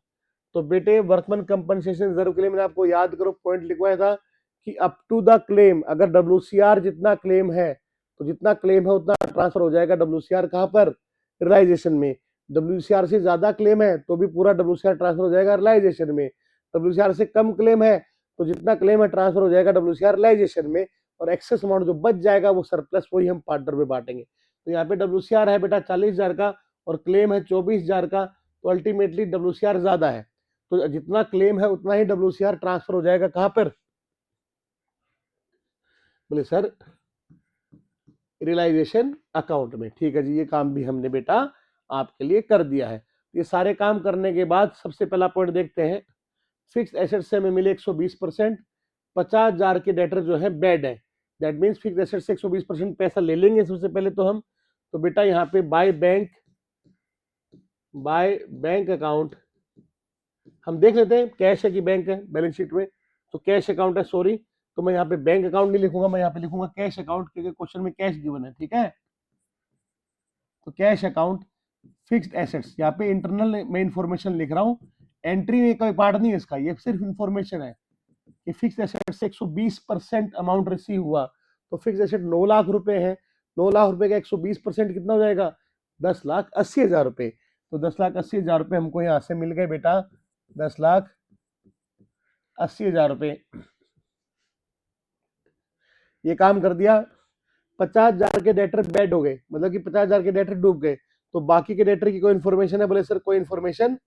तो बेटे वर्कमैन कंपनसेशन रिजर्व के लिए मैंने आपको याद करो पॉइंट लिखवाया था कि अप टू द क्लेम, अगर WCR जितना क्लेम है तो जितना क्लेम है उतना ट्रांसफर हो जाएगा। WCR कहां पर, रियलाइजेशन में। WCR से ज्यादा क्लेम है तो भी पूरा WCR ट्रांसफर हो जाएगा रियलाइजेशन में। WCR से कम क्लेम है तो जितना क्लेम है ट्रांसफर हो जाएगा WCR रियलाइजेशन में, और एक्सेस अमाउंट जो बच जाएगा वो सरप्लस वही हम पार्टनर में बांटेंगे। तो यहाँ पे WCR है बेटा 40,000 का, और क्लेम है 24,000 का। तो अल्टीमेटली WCR ज्यादा है, तो जितना क्लेम है उतना ही WCR ट्रांसफर हो जाएगा कहां पर, बोले सर रियलाइजेशन अकाउंट में। ठीक है जी, ये काम भी हमने बेटा आपके लिए कर दिया है। ये सारे काम करने के बाद सबसे पहला पॉइंट देखते हैं, फिक्स एसेट से हमें मिले 120%, 50,000 के डेटर जो है बेड है। दैट मीन्स फिक्स एसेट से 120% पैसा ले लेंगे सबसे पहले तो हम। तो बेटा यहाँ पे बाय बैंक अकाउंट हम देख लेते हैं, कैश है कि बैंक है बैलेंस शीट में। तो कैश अकाउंट है, सॉरी। तो मैं यहाँ पे बैंक अकाउंट नहीं लिखूंगा, मैं यहाँ पे लिखूंगा कैश अकाउंट, क्योंकि क्वेश्चन में कैश गिवन है। ठीक है, तो कैश अकाउंट, फिक्स्ड एसेट्स, यहाँ पे इंटरनल में इंफॉर्मेशन लिख रहा हूँ, एंट्री में कोई पार्ट नहीं है इसका, ये सिर्फ इंफॉर्मेशन है। कि फिक्स एसेट से 120% अमाउंट रिसीव हुआ, तो फिक्स एसेट 9 लाख रुपए है, 9 लाख रुपए का 120% कितना हो जाएगा, 10,80,000 रुपए। तो 10,80,000 रुपए हमको यहाँ से मिल गए बेटा, 10,80,000 रुपए। ये काम कर दिया। 50,000 के डेटर बेड हो गए, मतलब कि 50,000 के डेटर डूब गए, तो बाकी के डेटर की कोई इन्फॉर्मेशन है, बोले सर कोई इन्फॉर्मेशन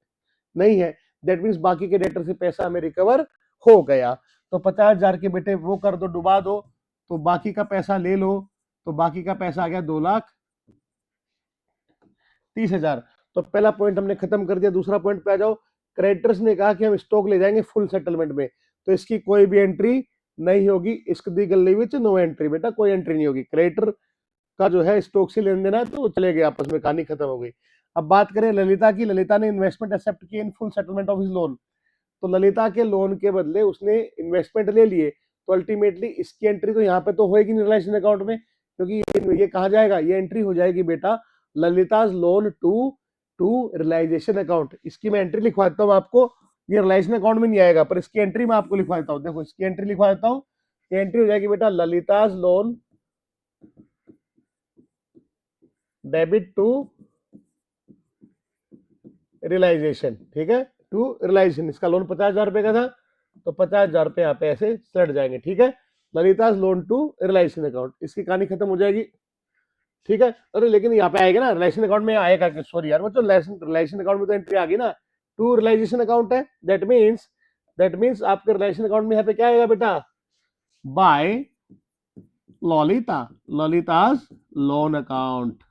नहीं है। दैट मीन्स बाकी के डेटर से पैसा हमें रिकवर हो गया। तो 50,000 के बेटे वो कर दो, डुबा दो, तो बाकी का पैसा ले लो, तो बाकी का पैसा आ गया 2,30,000। तो पहला पॉइंट हमने खत्म कर दिया। दूसरा पॉइंट पे आ जाओ। क्रेडिटर्स ने कहा कि हम स्टॉक ले जाएंगे फुल सेटलमेंट में, तो इसकी कोई भी एंट्री नहीं होगी। इसकी दी गली विच नो एंट्री, बेटा कोई एंट्री नहीं होगी। क्रेडिटर का जो है स्टॉक से लेन देना, तो चले गए आपस में, कहानी खत्म हो गई। अब बात करें ललिता की। ललिता ने इन्वेस्टमेंट एक्सेप्ट की in full settlement of his loan. तो ललिता के लोन के बदले उसने इन्वेस्टमेंट ले लिए, तो अल्टीमेटली इसकी एंट्री तो यहाँ पे तो होएगी नहीं रिलेशन अकाउंट में, क्योंकि ये कहा जाएगा, ये एंट्री हो जाएगी बेटा Lalita's loan to realisation account. इसकी मैं एंट्री लिखवा देता हूँ आपको, ये रियलाइजेशन अकाउंट में नहीं आएगा, पर इसकी एंट्री मैं आपको लिखवा देता हूँ। देखो इसकी एंट्री लिखवा देता हूँ। ये एंट्री हो जाएगी बेटा Lalita's loan debit to realisation, ठीक है, टू रियलाइजेशन। इसका लोन 50,000 रुपए का था, तो 50,000 रुपए यहाँ पे ऐसे चढ़ जाएंगे, ठीक है। Lalita's loan to realisation account, इसकी कहानी खत्म हो जाएगी, ठीक है। अरे लेकिन यहाँ पे आएगा ना रिलेशन अकाउंट में आएगा, सॉरी यार, वो तो रिलेशन अकाउंट में तो एंट्री आ गई ना, टू रियलाइजेशन अकाउंट है। दैट मीन्स आपके रिलेशन अकाउंट में यहाँ पे क्या आएगा बेटा, बाय ललिताज लोन अकाउंट।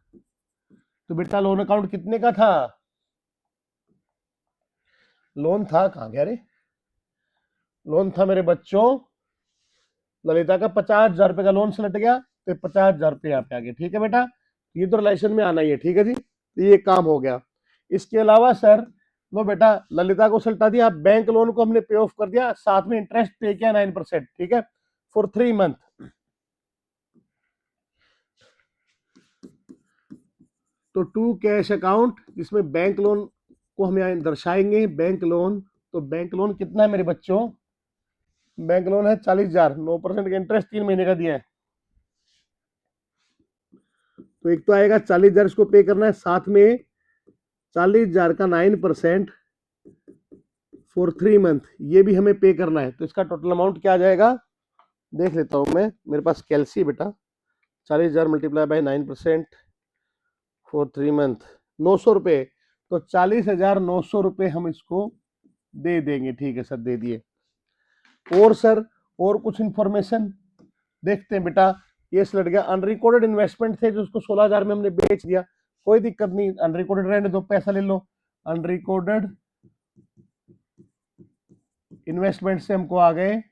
तो बेटा लोन अकाउंट कितने का था, लोन था कहां गया रे, लोन था मेरे बच्चों ललिता का 50,000 रुपए का लोन से लट गया, तो 50,000 रुपए यहाँ पे आ गए, ठीक है बेटा। ये तो रिलेशन में आना ही है, ठीक है जी। तो ये काम हो गया। इसके अलावा सर लो बेटा ललिता को सल्टा दिया, बैंक लोन को हमने पे ऑफ कर दिया, साथ में इंटरेस्ट पे किया 9%, ठीक है, फॉर 3 मंथ। तो टू कैश अकाउंट, जिसमें बैंक लोन को हम यहाँ दर्शाएंगे, बैंक लोन। तो बैंक लोन कितना है मेरे बच्चों, बैंक लोन है 40,000, 9% का इंटरेस्ट 3 महीने का दिया है। तो एक तो आएगा 40,000, इसको पे करना है, साथ में 40,000 का 9% फॉर 3 मंथ, ये भी हमें पे करना है। तो इसका टोटल अमाउंट क्या आ जाएगा, देख लेता हूं मैं, मेरे पास कैलसी बेटा। 40,000 मल्टीप्लाई बाय 9% फॉर 3 मंथ, 900 रुपए। तो 40,900 रुपए हम इसको दे देंगे, ठीक है सर, दे दिए। और सर और कुछ इंफॉर्मेशन देखते हैं बेटा। ये लट गया, अनरिकॉर्डेड इन्वेस्टमेंट थे जो उसको 16,000 में हमने बेच दिया, कोई दिक्कत नहीं, अनरिकॉर्डेड रहने दो, पैसा ले लो। अनरिकॉर्डेड इन्वेस्टमेंट से हमको आ गए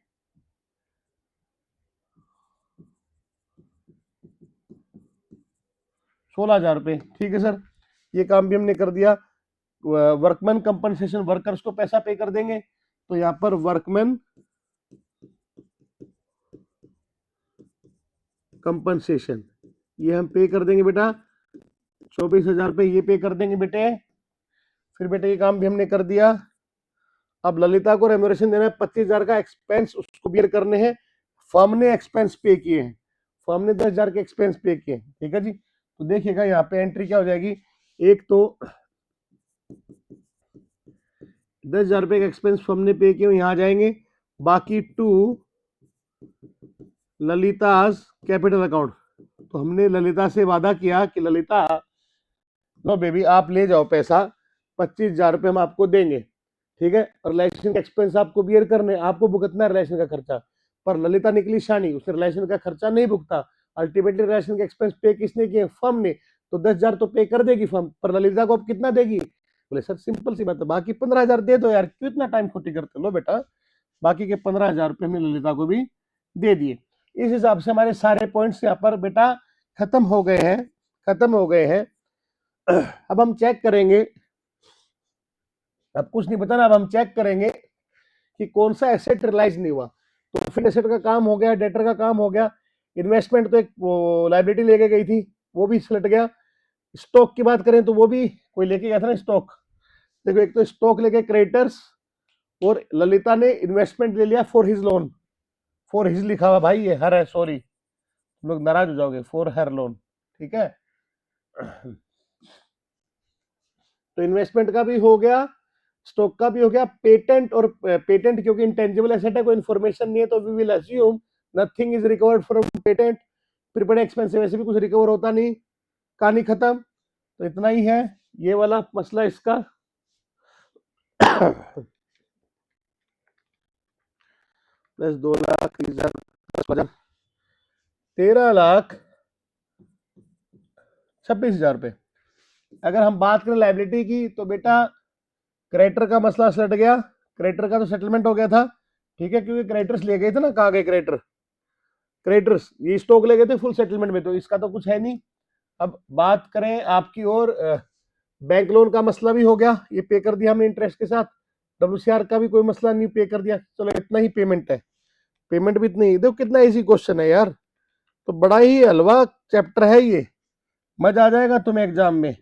16,000 रुपए, ठीक है सर। ये काम भी हमने कर दिया। वर्कमैन कंपनसेशन, वर्कर्स को पैसा पे कर देंगे, तो यहाँ पर वर्कमैन कंपनसेशन ये हम पे कर देंगे बेटा, 24,000 रुपए ये पे कर देंगे बेटे। फिर बेटे ये काम भी हमने कर दिया। अब ललिता को रेम्यूनरेशन देना है, 25,000 का एक्सपेंस उसको बियर करने हैं, फर्म ने एक्सपेंस पे किए हैं, फर्म ने 10,000 के एक्सपेंस पे किए हैं, ठीक है जी। तो देखिएगा यहाँ पे एंट्री क्या हो जाएगी, एक तो 10,000 रुपए का एक्सपेंस फर्म ने पे किए, यहाँ जाएंगे। बाकी टू ललिताज कैपिटल अकाउंट, तो हमने ललिता से वादा किया कि ललिता लो बेबी आप ले जाओ पैसा, 25,000 रुपए हम आपको देंगे, ठीक है। रिलेशन का एक्सपेंस आपको बियर करने, आपको भुगतना रिलेशन का खर्चा। पर ललिता निकली शानी, उसने रिलेशन का खर्चा नहीं भुगता। अल्टीमेटली रिलेशन का एक्सपेंस पे किसने किए, फर्म ने। तो 10,000 तो पे कर देगी फर्म, पर ललिता को अब कितना देगी, बोले सर सिंपल सी बात है, बाकी 15,000 दे दो यार, क्यों इतना टाइम खोटी करते, लो बेटा बाकी के 15,000 रुपए हमने ललिता को भी दे दिए। इस हिसाब से हमारे सारे पॉइंट्स यहाँ पर बेटा खत्म हो गए हैं, खत्म हो गए हैं। अब हम चेक करेंगे, अब कुछ नहीं बताना, अब हम चेक करेंगे कि कौन सा एसेट रियलाइज नहीं हुआ। तो फिर एसेट का काम हो गया, डेटर का काम हो गया, इन्वेस्टमेंट तो एक लाइबिलिटी लेके गई थी, वो भी सलट गया। स्टॉक की बात करें तो वो भी कोई लेके गया था ना स्टॉक। देखो एक तो स्टॉक लेके क्रेडिटर्स, और ललिता ने इन्वेस्टमेंट ले लिया for his loan, for his लिखा हुआ भाई, ये हर है, सॉरी तुम लोग नाराज हो जाओगे, फॉर हर लोन, ठीक है। तो इन्वेस्टमेंट का भी हो गया, स्टॉक का भी हो गया। पेटेंट, और पेटेंट क्योंकि इंटेंजिबल एसेट है, कोई इन्फॉर्मेशन नहीं है, तो we will assume nothing is recovered from patent. Prepaid expensive वैसे भी कुछ रिकवर होता नहीं, कहानी खत्म। तो इतना ही है ये वाला मसला इसका। प्लस 2,00,000, 30,000, 10,000, 13,26,000 रुपए। अगर हम बात करें लाइबिलिटी की, तो बेटा क्रेडिटर का मसला सट गया, क्रेडिटर का तो सेटलमेंट हो गया था, ठीक है, क्योंकि क्रेडिटर्स ले गए थे ना, कहाँ गए क्रेडिटर, क्रेडिटर्स ये स्टॉक ले गए थे फुल सेटलमेंट में, तो इसका तो कुछ है नहीं। अब बात करें आपकी और बैंक लोन का मसला भी हो गया, ये पे कर दिया हमने इंटरेस्ट के साथ। WCR का भी कोई मसला नहीं, पे कर दिया, चलो इतना ही पेमेंट है, पेमेंट भी इतनी। देखो कितना इजी क्वेश्चन है यार, तो बड़ा ही हलवा चैप्टर है ये, मजा आ जाएगा तुम्हें एग्जाम में।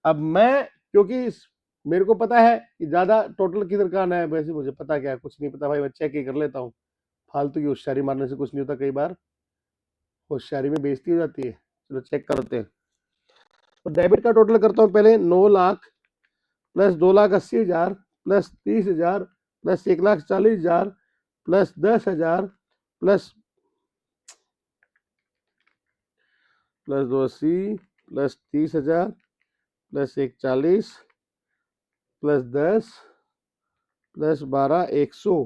अब मैं क्योंकि मेरे को पता है कि ज्यादा टोटल किधर का आना है, वैसे मुझे पता क्या है, कुछ नहीं पता भाई, मैं चेक ही कर लेता हूँ, फालतू की होशियारी मारने से कुछ नहीं होता, कई बार होशियारी में बेइज्जती हो जाती है। चलो चेक करते हैं। तो डेबिट का टोटल करता हूँ पहले, 9,00,000 plus 2,80,000 plus 30,000 plus 1,40,000 plus 10,000 plus 280 plus 30,000 plus 140 plus 10 plus 12 100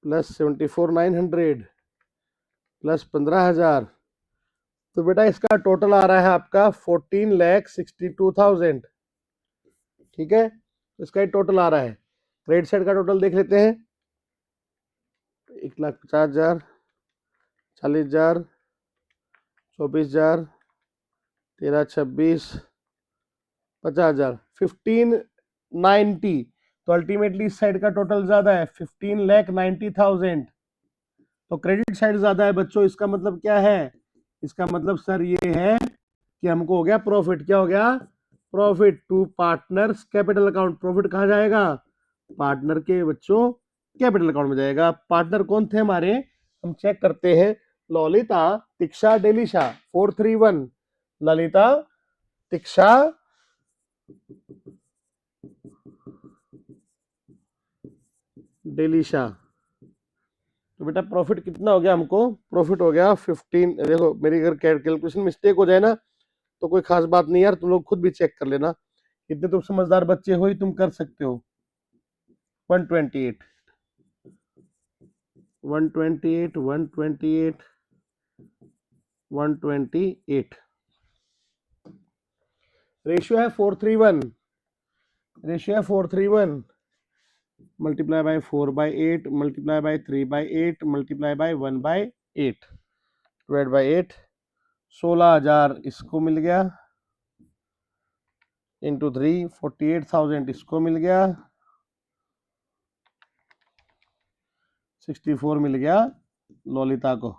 plus 74,900 plus 15,000। तो बेटा इसका टोटल आ रहा है आपका 14,62,000, ठीक है, इसका टोटल आ रहा है। क्रेडिट साइड का टोटल देख लेते हैं, 1,50,000, 40,000, 24,000, 13, 26, 50,000, 1590। तो अल्टीमेटली इस साइड का टोटल ज्यादा है, 15,90,000। तो क्रेडिट साइड ज्यादा है बच्चों, इसका मतलब क्या है, इसका मतलब सर ये है कि हमको हो गया प्रॉफिट, क्या हो गया, profit to partners capital account. Profit कहाँ जाएगा, पार्टनर के बच्चों कैपिटल अकाउंट में जाएगा। पार्टनर कौन थे हमारे, हम चेक करते हैं, ललिता, तिक्षा, डेलिशा, 431, ललिता, तिक्षा, डेलिशा। तो बेटा प्रॉफिट कितना हो गया हमको, प्रॉफिट हो गया 15। देखो मेरी अगर कैलकुलेशन मिस्टेक हो जाए ना तो कोई खास बात नहीं यार, तुम लोग खुद भी चेक कर लेना, इतने तुम समझदार बच्चे हो ही, तुम कर सकते हो। 128, 128, 128, 128, रेशियो है 431, रेशियो है 431, multiply by 4/8 multiply by 3/8 multiply by 1/8 divide by 8, 16,000 इसको मिल गया, इंटू 3, 48,000 इसको मिल गया, 64 मिल गया ललिता को।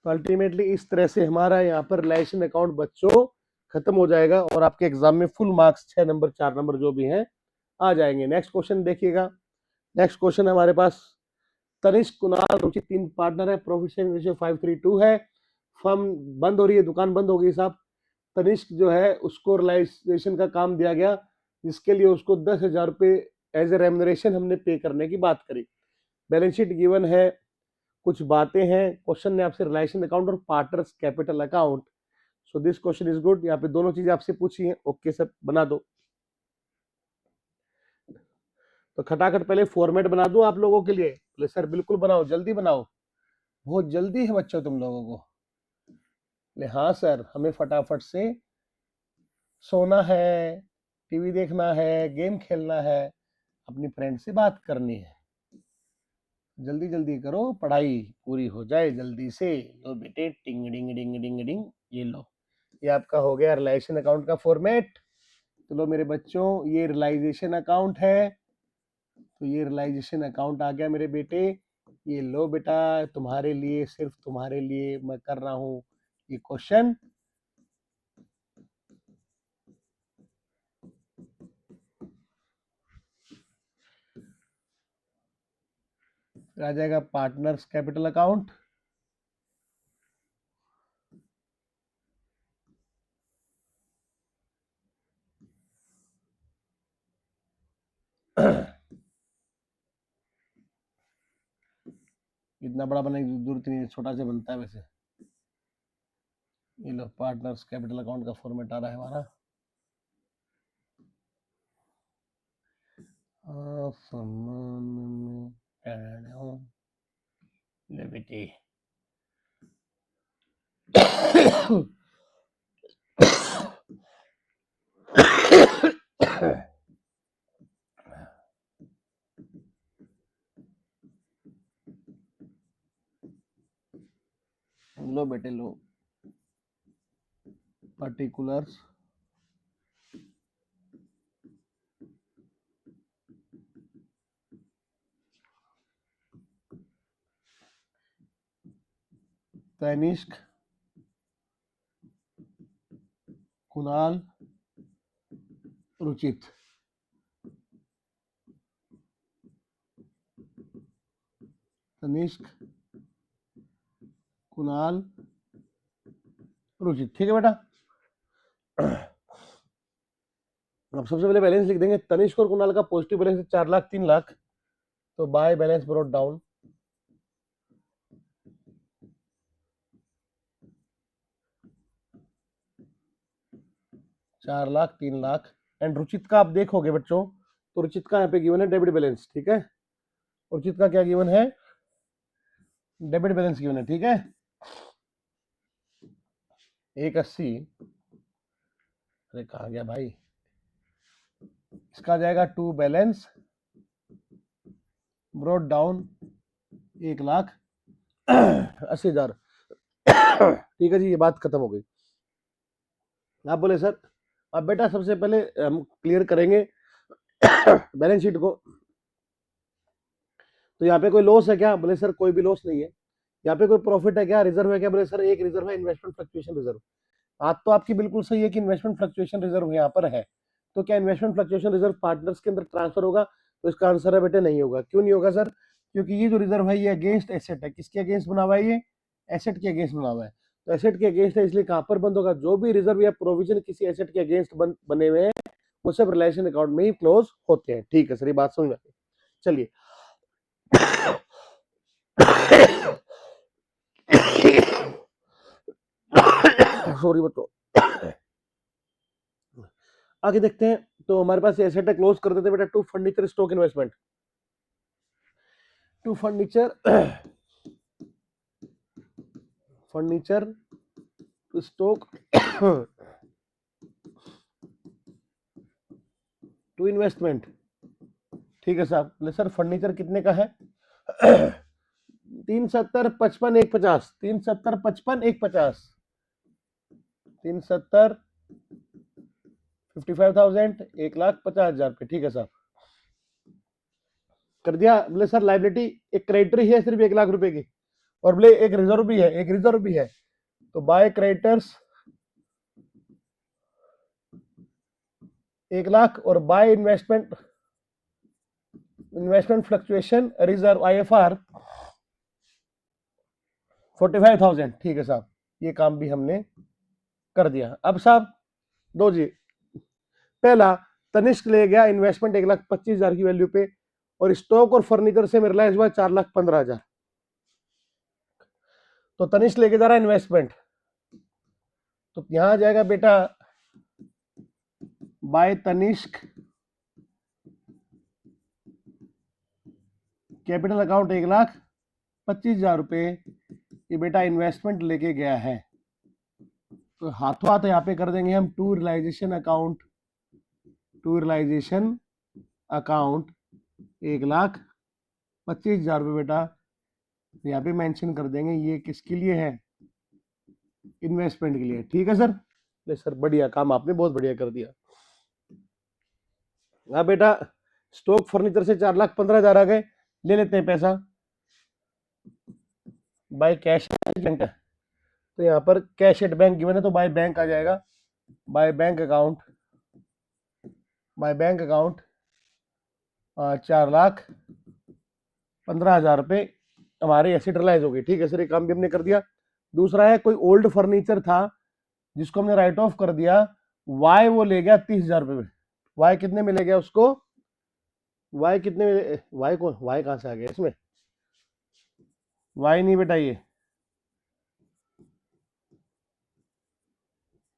तो अल्टीमेटली इस तरह से हमारा यहाँ पर रिलेशन अकाउंट बच्चों खत्म हो जाएगा, और आपके एग्जाम में फुल मार्क्स 6 नंबर 4 नंबर जो भी हैं आ जाएंगे। नेक्स्ट क्वेश्चन देखिएगा, नेक्स्ट क्वेश्चन हमारे पास, तनिष्क, कुणाल, रुचि 3 पार्टनर है, प्रोफिशिएंट रेशियो 5:3 है, फर्म बंद हो रही है, दुकान बंद हो गई साहब। तनिष्क जो है उसको रियलाइजेशन का काम दिया गया, जिसके लिए उसको 10,000 रुपये एज ए रेम्युनरेशन हमने पे करने की बात करी। बैलेंस शीट गिवन है, कुछ बातें हैं, क्वेश्चन ने आपसे रिलेशन अकाउंट और partners capital account. So this question is good, यहाँ पे दोनों चीजें आपसे पूछी हैं, ओके सब बना दो। तो खटाखट पहले फॉर्मेट बना दूं आप लोगों के लिए, बोले सर बिल्कुल बनाओ, जल्दी बनाओ, बहुत जल्दी है बच्चों तुम लोगों को। बोले हाँ सर, हमें फटाफट से सोना है, टीवी देखना है, गेम खेलना है, अपनी फ्रेंड से बात करनी है, जल्दी जल्दी करो, पढ़ाई पूरी हो जाए जल्दी से। लो बेटे, टिंग डिंग डिंग डिंग डिंग, ये लो, ये आपका हो गया रिलेशन अकाउंट का फॉर्मेट। चलो मेरे बच्चों, ये रियलाइजेशन अकाउंट है, तो ये रियलाइजेशन अकाउंट आ गया मेरे बेटे। ये लो बेटा, तुम्हारे लिए, सिर्फ तुम्हारे लिए मैं कर रहा हूँ ये क्वेश्चन। आ जाएगा पार्टनर्स कैपिटल अकाउंट, इतना बड़ा बनने की जरूरत नहीं है, छोटा से बनता है वैसे। ये लो पार्टनर्स कैपिटल अकाउंट का फॉर्मेट आ रहा है हमारा। ले बेटे लो बेटे लो, पर्टिकुलर्स तनिष्क, कुणाल, रुचित। तनिष्क, कुणाल, रुचित, ठीक है बेटा। अब सबसे पहले बैलेंस लिख देंगे। तनिष्क और कुणाल का पॉजिटिव बैलेंस है 4 लाख 3 लाख, तो by balance brought down 4 lakh 3 lakh. And Ruchit का आप देखोगे बच्चों, तो रुचित का यहाँ पे गिवन है डेबिट बैलेंस, ठीक है। रुचित का क्या गिवन है? डेबिट बैलेंस गिवन है, ठीक है। 180, अरे कहा गया भाई, इसका आ जाएगा टू बैलेंस ब्रॉट डाउन 1,80,000। ठीक है जी, ये बात खत्म हो गई। आप बोले सर, अब बेटा सबसे पहले हम क्लियर करेंगे बैलेंस शीट को। तो यहाँ पे कोई लॉस है क्या? बोले सर कोई भी लॉस नहीं है। यहाँ पे कोई प्रॉफिट है क्या? रिजर्व है क्या? बोले सर एक रिजर्व है, इन्वेस्टमेंट फ्लक्चुएशन रिजर्व। बात तो आपकी बिल्कुल सही है कि इन्वेस्टमेंट फ्लक्चुएशन रिजर्व यहाँ पर है। तो क्या इन्वेस्टमेंट फ्लक्चुएशन रिजर्व पार्टनर्स के अंदर ट्रांसफर होगा? तो इसका आंसर है बेटे नहीं होगा। क्यों नहीं होगा सर? क्योंकि ये जो रिजर्व है ये अगेंस्ट एसेट है। किसके अगेंस्ट बना हुआ है? ये एसेट के अगेंस्ट बना हुआ है। तो एसेट के अगेंस्ट है, इसलिए कहां पर बंद होगा? जो भी रिजर्व या प्रोविजन किसी एसेट के अगेंस्ट बने हुए हैं वो सब रिलेशन अकाउंट में ही क्लोज होते हैं। ठीक है सर, ये बात समझ में। चलिए सॉरी बच्चों, आगे देखते हैं। तो हमारे पास एसेट है, क्लोज कर देते हैं बेटा। To furniture stock investment, to furniture to stock to investment, ठीक है साहब। सर फर्नीचर कितने का है? 370 55 150, 370 55 150, 370 55,000, 1,50,000 रुपये, ठीक है साहब। कर दिया। बोले सर लाइबिलिटी एक क्रेडिटर ही है सिर्फ 1 लाख रुपए की, और बोले एक रिजर्व भी है, एक रिजर्व भी है। तो बाय क्रेडिटर्स 1 लाख और by investment fluctuation reserve IFR 45,000, ठीक है साहब। ये काम भी हमने कर दिया। अब साहब दो जी, पहला तनिष्क ले गया इन्वेस्टमेंट 1,25,000 की वैल्यू पे, और स्टॉक और फर्नीचर से रिलायंस हुआ 4,15,000। तो तनिष्क लेके जा रहा है इन्वेस्टमेंट, तो यहां आ जाएगा बेटा बाय तनिष्क कैपिटल अकाउंट 1,25,000 रुपए, ये बेटा इन्वेस्टमेंट लेके गया है। तो हाथों हाथ यहाँ पे कर देंगे हम to realisation account, to realisation account 1,25,000 रुपये बेटा यहाँ पे मेंशन कर देंगे। ये किसके लिए है? इन्वेस्टमेंट के लिए, ठीक है सर। ले सर बढ़िया काम आपने बहुत बढ़िया कर दिया। हाँ बेटा, स्टॉक फर्नीचर से 4,15,000 आ गए, ले लेते हैं पैसा बाय कैश बैंक। तो यहाँ पर कैश एट बैंक गिवन है, तो बाय बैंक आ जाएगा। By bank account, by bank account 4 lakh 15,000 रुपये हमारे एसेट रिलाइज हो गए। ठीक है सर, ये काम भी हमने कर दिया। दूसरा है कोई ओल्ड फर्नीचर था जिसको हमने राइट ऑफ कर दिया, वाई वो ले गया 30,000 रुपये में। वाई कितने में ले गया उसको, वाई कितने में, वाई कहां से आ गया इसमें, वाई नहीं बेटा, ये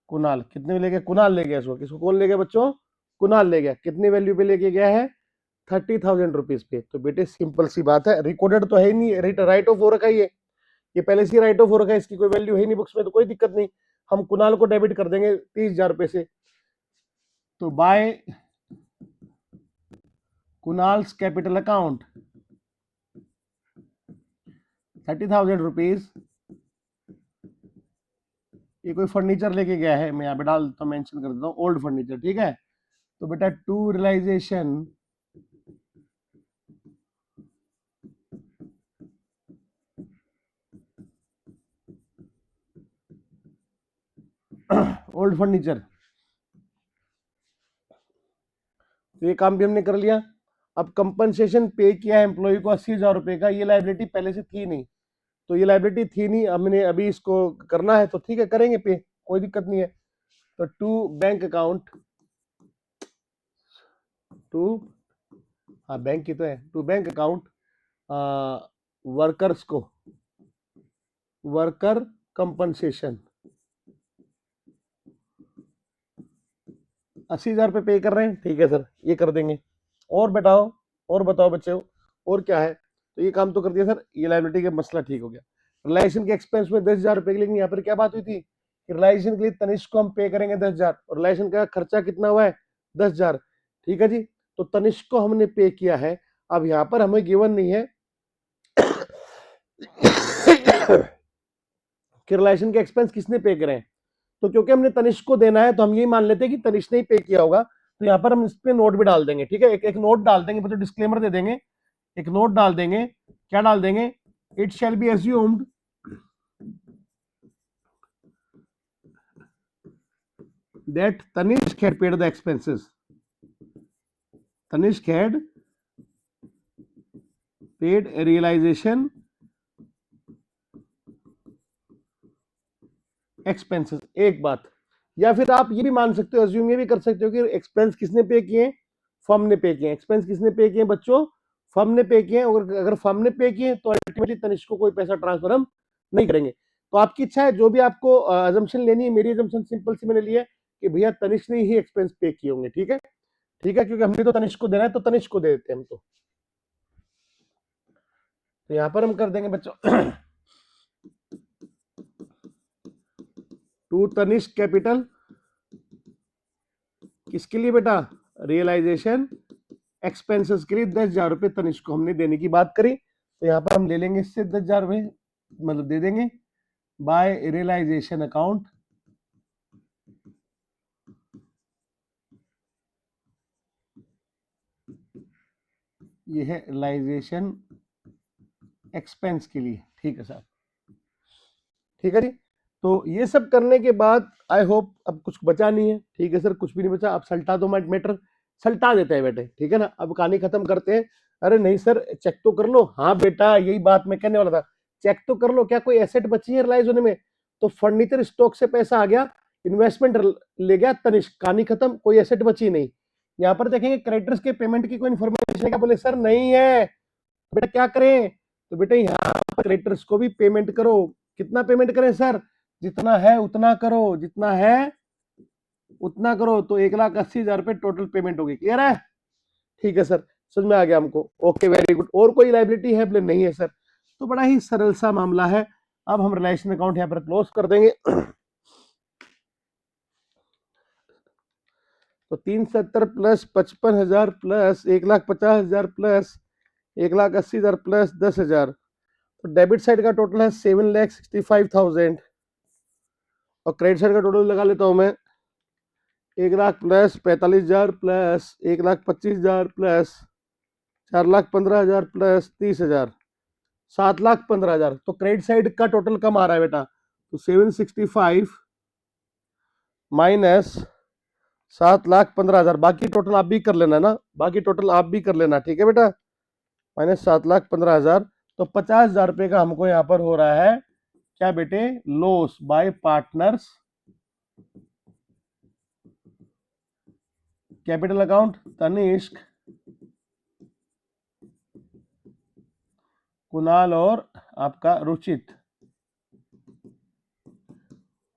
कुणाल कितने में ले गया, कुणाल ले गया इसको। किसको, कौन ले गया बच्चों, कुणाल ले गया। कितनी वैल्यू पे लेके गया है, 30,000 रुपीज पे। तो बेटे सिंपल सी बात है, रिकॉर्डेड तो है ही नहीं, राइट ऑफ हो रखा है ये पहले से राइट ऑफ हो रखा है, इसकी कोई वैल्यू है ही नहीं बुक्स में, तो कोई दिक्कत नहीं, हम कुणाल को डेबिट कर देंगे 30,000 रुपये से। तो by Kunal's capital account 30,000 rupees, ये कोई फर्नीचर लेके गया है, मैं यहाँ पे डाल तो मेंशन कर देता हूँ, ओल्ड फर्नीचर। ठीक है, तो बेटा टू रियलाइजेशन ओल्ड फर्नीचर, तो ये काम भी हमने कर लिया। अब कंपनसेशन पे किया है एम्प्लॉय को 80,000 रुपये का, ये लाइबिलिटी पहले से थी नहीं, तो ये लाइबिलिटी थी नहीं, हमने अभी इसको करना है, तो ठीक है करेंगे पे, कोई दिक्कत नहीं है। तो टू बैंक अकाउंट, टू, हाँ बैंक की तो है, टू बैंक अकाउंट वर्कर्स को, वर्कर कंपनसेशन 80,000 रुपये पे कर रहे हैं। ठीक है सर, ये कर देंगे। और बताओ, और बताओ बच्चों, और क्या है, तो ये काम तो कर दिया सर, ये लाइबिलिटी का मसला ठीक हो गया। रिलायंस के एक्सपेंस में 10,000 रुपये के लिए, यहाँ पर क्या बात हुई थी कि रिलायंस के लिए तनिष्क को हम पे करेंगे 10,000, और रिलायंस का खर्चा कितना हुआ है 10,000। ठीक है जी, तो तनिष्क को हमने पे किया है। अब यहाँ पर हमें गिवन नहीं है कि रिलायंस के एक्सपेंस किसने पे करे हैं, तो क्योंकि हमने तनिष्क को देना है तो हम ये मान लेते हैं कि तनिष्क ने ही पे किया होगा, तो यहाँ पर हम इस पे नोट भी डाल देंगे। ठीक है, एक नोट डाल देंगे, मतलब डिस्क्लेमर दे देंगे, एक नोट डाल देंगे, क्या डाल देंगे, it shall be assumed that Tanishq had paid the expenses. Tanishq had paid a realization expenses। एक बात, या फिर आप ये भी मान सकते हो, अज्यूम ये भी कर सकते हो कि एक्सपेंस किसने पे किए, फर्म ने पे किए। एक्सपेंस किसने पे किए बच्चों, फर्म ने पे किए, और अगर फर्म ने पे किए तो अल्टीमेटली तनिष्क को कोई पैसा ट्रांसफर हम नहीं करेंगे। तो आपकी इच्छा है, जो भी आपको अजम्पशन लेनी है, मेरी अजम्पशन सिंपल सी मैंने लिया है कि भैया तनिष्क ने ही एक्सपेंस पे किए होंगे। ठीक है, ठीक है, क्योंकि हमने तो तनिष्क को देना है, तो तनिष्क को दे देते हैं हम। तो यहां पर हम कर देंगे बच्चों टू तनिष्क कैपिटल, किसके लिए बेटा, रियलाइजेशन एक्सपेंसेस के लिए 10,000 रुपये तनिष्क को हमने देने की बात करी, तो यहाँ पर हम ले लेंगे इससे 10,000 रुपये, मतलब दे देंगे बाय रियलाइजेशन अकाउंट, ये है रियलाइजेशन एक्सपेंस के लिए। ठीक है सर, ठीक है जी। तो ये सब करने के बाद आई होप अब कुछ बचा नहीं है। ठीक है सर, कुछ भी नहीं बचा, अब सल्टा दो मैटर, सल्टा देते हैं बेटे। ठीक है ना, अब कहानी खत्म करते हैं। अरे नहीं सर, चेक तो कर लो। हाँ बेटा, यही बात मैं कहने वाला था, चेक तो कर लो, क्या कोई एसेट बची है रिलाइज होने में। तो फर्नीचर स्टॉक से पैसा आ गया, इन्वेस्टमेंट ले गया तनिष्क, कहानी खत्म, कोई एसेट बची नहीं। यहाँ पर देखेंगे क्रेडिटर्स के पेमेंट की कोई इन्फॉर्मेशन, क्या बोले सर नहीं है, बेटा क्या करें, तो बेटा यहाँ पर क्रेडिटर्स को भी पेमेंट करो। कितना पेमेंट करें सर, जितना है उतना करो, जितना है उतना करो। तो 1,80,000 रुपये टोटल पेमेंट होगी। क्लियर है, ठीक है सर, समझ में आ गया हमको। Okay very good. और कोई लाइबिलिटी है, बोले नहीं है सर। तो बड़ा ही सरल सा मामला है। अब हम रिलेशन अकाउंट यहाँ पर क्लोज कर देंगे। तो 370 प्लस 55,000 प्लस 1,50,000 प्लस 1,80,000 प्लस 10,000, तो डेबिट साइड का टोटल है 7,65,000, और क्रेडिट साइड का टोटल लगा लेता हूं मैं 1,00,000 प्लस 45,000 प्लस 1,25,000 प्लस 4,15,000 प्लस 30,000, 7,15,000। तो क्रेडिट साइड का टोटल कम आ रहा है बेटा, तो 765 माइनस 7,15,000। बाकी टोटल आप भी कर लेना ना, बाकी टोटल आप भी कर लेना। ठीक है बेटा, माइनस 7,15,000, तो 50,000 रुपये का हमको यहाँ पर हो रहा है क्या बेटे, loss by partners capital account. Tanishq, Kunal और आपका रुचित,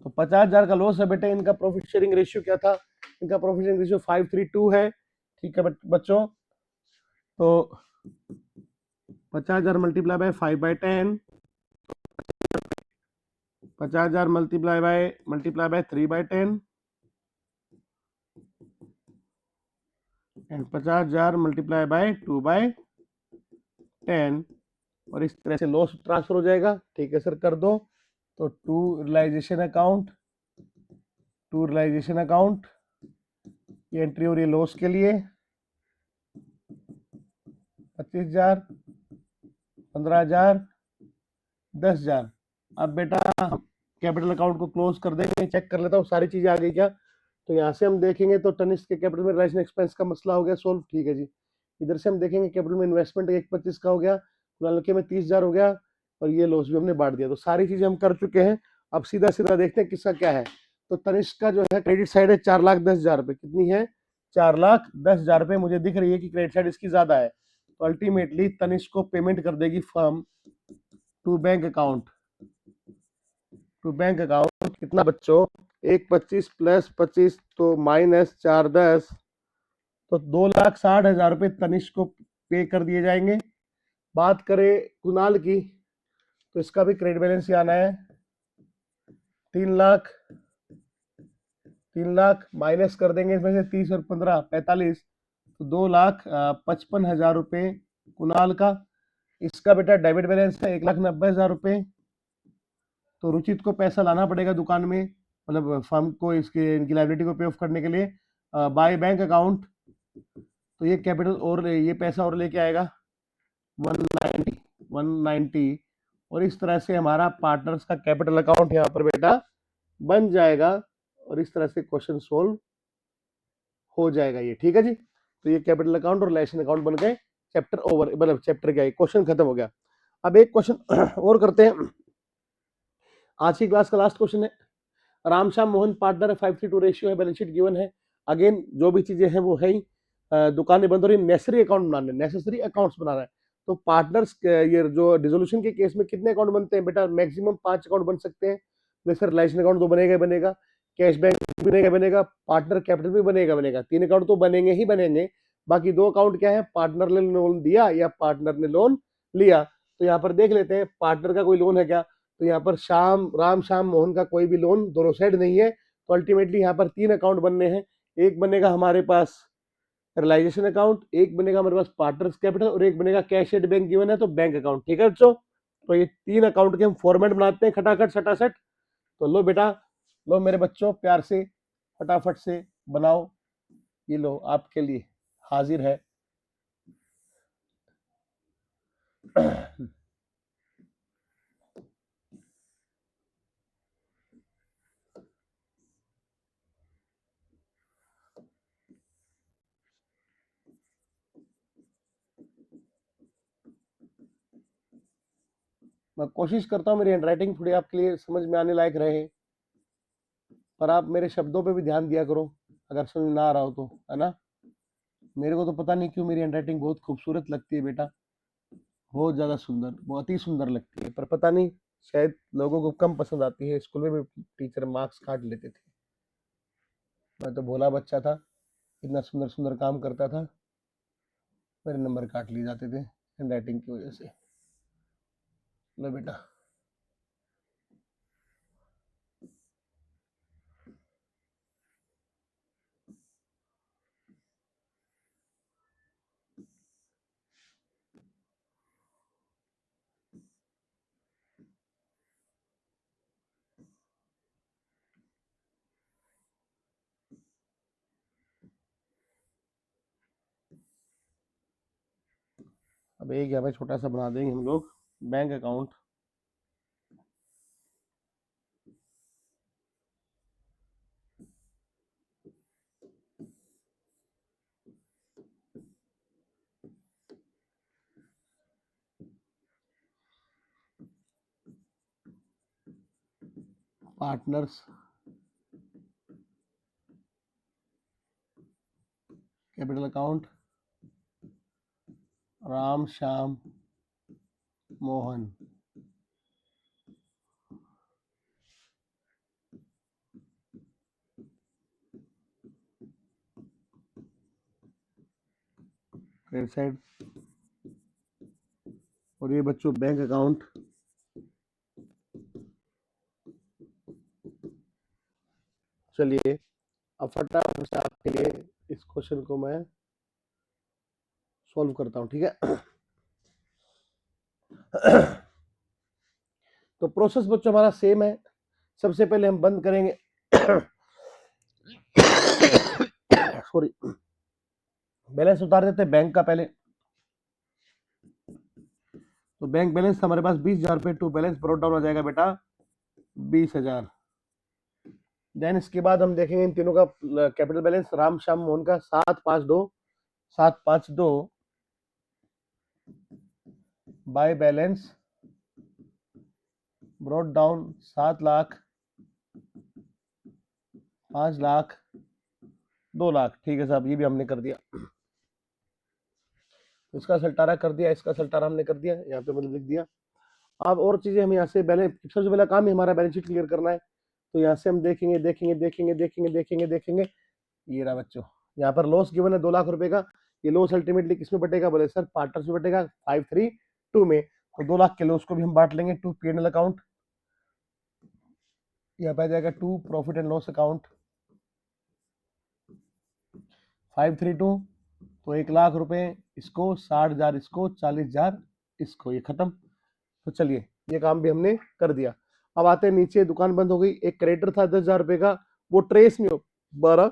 तो 50,000 का लॉस है बेटे। इनका प्रॉफिट शेयरिंग रेशियो क्या था, इनका प्रॉफिट शेयरिंग रेशियो 5:3:2 है। ठीक है बच्चों, तो 50,000 multiply by 5/10, 50,000 multiply by 3/10 and 50,000 multiply by 2/10, और इस तरह से लॉस ट्रांसफर हो जाएगा। ठीक है सर, कर दो। तो टू रियलाइजेशन अकाउंट ये एंट्री हो रही है लॉस के लिए 25,000, 15,000, 10,000। अब बेटा कैपिटल अकाउंट को क्लोज कर देंगे, चेक कर लेता हूँ सारी चीजें आ गई क्या। तो यहाँ से हम देखेंगे तो तनिष्क के कैपिटल में रिलेशन एक्सपेंस का मसला हो गया सोल्व। ठीक है जी, इधर से हम देखेंगे कैपिटल में इन्वेस्टमेंट 1,25 का हो गया, कुणाल के में 30,000 हो गया, और ये लॉस भी हमने बांट दिया। तो सारी चीजें हम कर चुके हैं। अब सीधा सीधा देखते हैं किसका क्या है। तो तनिष्क का जो है क्रेडिट साइड है 4,10,000 रुपये, कितनी है, 4,10,000 रुपये मुझे दिख रही है कि क्रेडिट साइड इसकी ज्यादा है। तो अल्टीमेटली तनिष्क को पेमेंट कर देगी फर्म टू बैंक अकाउंट कितना बच्चों, 1,25 प्लस 25 तो माइनस 4,10, तो 2,60,000 रुपये तनिष्क को पे कर दिए जाएंगे। बात करें कुणाल की, तो इसका भी क्रेडिट बैलेंस ही आना है 3,00,000, 3,00,000 माइनस कर देंगे इसमें से 30 और 15 45, तो 2,55,000 रुपये कुणाल का। इसका बेटा डेबिट बैलेंस है 1,90,000 रुपये। तो रुचित को पैसा लाना पड़ेगा दुकान में, मतलब फर्म को इसके इनकी लाइबिलिटी को पे ऑफ करने के लिए बाय बैंक अकाउंट। तो ये कैपिटल और ये पैसा और लेके आएगा 190, और इस तरह से हमारा पार्टनर्स का कैपिटल अकाउंट यहाँ पर बेटा बन जाएगा, और इस तरह से क्वेश्चन सोल्व हो जाएगा ये। ठीक है जी, तो ये कैपिटल अकाउंट और रिलेशन अकाउंट बन गए, चैप्टर ओवर, मतलब चैप्टर क्या है, क्वेश्चन खत्म हो गया। अब एक क्वेश्चन और करते हैं, आज की क्लास का लास्ट क्वेश्चन है। राम श्याम मोहन पार्टनर है, 5:3 रेशियो है, बैलेंस शीट गिवन है। अगेन जो भी चीजें हैं वो है ही, दुकानें बंद हो रही, नेसेसरी अकाउंट बनाने, नेसेसरी अकाउंट्स बना रहा है। तो पार्टनर्स ये जो डिसोल्यूशन के केस में कितने अकाउंट बनते हैं बेटा, मैक्सिमम 5 अकाउंट बन सकते हैं। जैसे रिलेशन अकाउंट तो बनेगा ही बनेगा, कैश बैंक बनेगा बनेगा, पार्टनर कैपिटल भी बनेगा बनेगा, 3 अकाउंट तो बनेंगे ही बनेंगे। बाकी 2 अकाउंट क्या है, पार्टनर ने लोन दिया या पार्टनर ने लोन लिया। तो यहाँ पर देख लेते हैं पार्टनर का कोई लोन है क्या। तो यहाँ पर राम श्याम मोहन का कोई भी लोन दोनों साइड नहीं है। तो अल्टीमेटली यहाँ पर 3 अकाउंट बनने हैं। एक बनेगा हमारे पास रियलाइजेशन अकाउंट, एक बनेगा हमारे पास पार्टनर्स कैपिटल, और एक बनेगा कैश एट बैंक गिवन है तो बैंक अकाउंट। ठीक है बच्चों, तो ये 3 अकाउंट के हम फॉर्मेट बनाते हैं खटाखट सटासट। तो लो बेटा, लो मेरे बच्चों, प्यार से फटाफट से बनाओ, ये लो आपके लिए हाजिर है। मैं कोशिश करता हूँ मेरी हैंडराइटिंग थोड़ी आपके लिए समझ में आने लायक रहे, पर आप मेरे शब्दों पे भी ध्यान दिया करो अगर समझ ना आ रहा हो तो, है ना। मेरे को तो पता नहीं क्यों मेरी हैंडराइटिंग बहुत खूबसूरत लगती है बेटा, बहुत ज़्यादा सुंदर, बहुत ही सुंदर लगती है, पर पता नहीं शायद लोगों को कम पसंद आती है। स्कूल में भी टीचर मार्क्स काट लेते थे। मैं तो भोला बच्चा था, इतना सुंदर सुंदर काम करता था, मेरे नंबर काट लिए जाते थे हैंडराइटिंग की वजह से। लो बेटा, अब एक यहाँ पे छोटा सा बना देंगे हम लोग, bank account. Partners capital account Ram Shyam Mohan. Credit side. और ये बच्चों बैंक अकाउंट चलिए अब फटाफट से आपके लिए इस क्वेश्चन को मैं सॉल्व करता हूं, ठीक है। तो प्रोसेस बच्चों हमारा सेम है। सबसे पहले हम बंद करेंगे सॉरी, बैलेंस उतार देते हैं बैंक का पहले। तो बैंक बैलेंस हमारे पास 20,000 रुपए टू बैलेंस ब्रॉट डाउन हो जाएगा बेटा 20,000। देन इसके बाद हम देखेंगे इन तीनों का कैपिटल बैलेंस। राम श्याम मोहन का 752 by balance brought down 7 lakh 5 lakh 2 lakh. ठीक है साहब, ये भी हमने कर दिया। इसका सल्टारा कर दिया, इसका सल्टारा हमने कर दिया, यहाँ पे मतलब लिख दिया। अब और चीजें हम यहाँ से बैलेंस, सबसे पहला काम ही हमारा बैलेंस शीट क्लियर करना है। तो यहाँ से हम देखेंगे देखेंगे देखेंगे देखेंगे देखेंगे देखेंगे ये रहा बच्चों, यहाँ पर लॉस गिवन है 2 लाख रुपए का। ये लॉस अल्टीमेटली किसमें बटेगा, बोले सर पार्टनर्स में बटेगा 532 में। तो 2 लाख के लॉस को भी हम बांट लेंगे टू P&L अकाउंट। यहाँ पे आ जाएगा to profit and loss account 532। तो 1 लाख रुपए इसको, 60,000 इसको, 40,000 इसको, ये खत्म। तो चलिए ये काम भी हमने कर दिया। अब आते हैं नीचे, दुकान बंद हो गई। एक क्रेडिटर था 10,000 रुपए का, वो ट्रेस नहीं हो 12,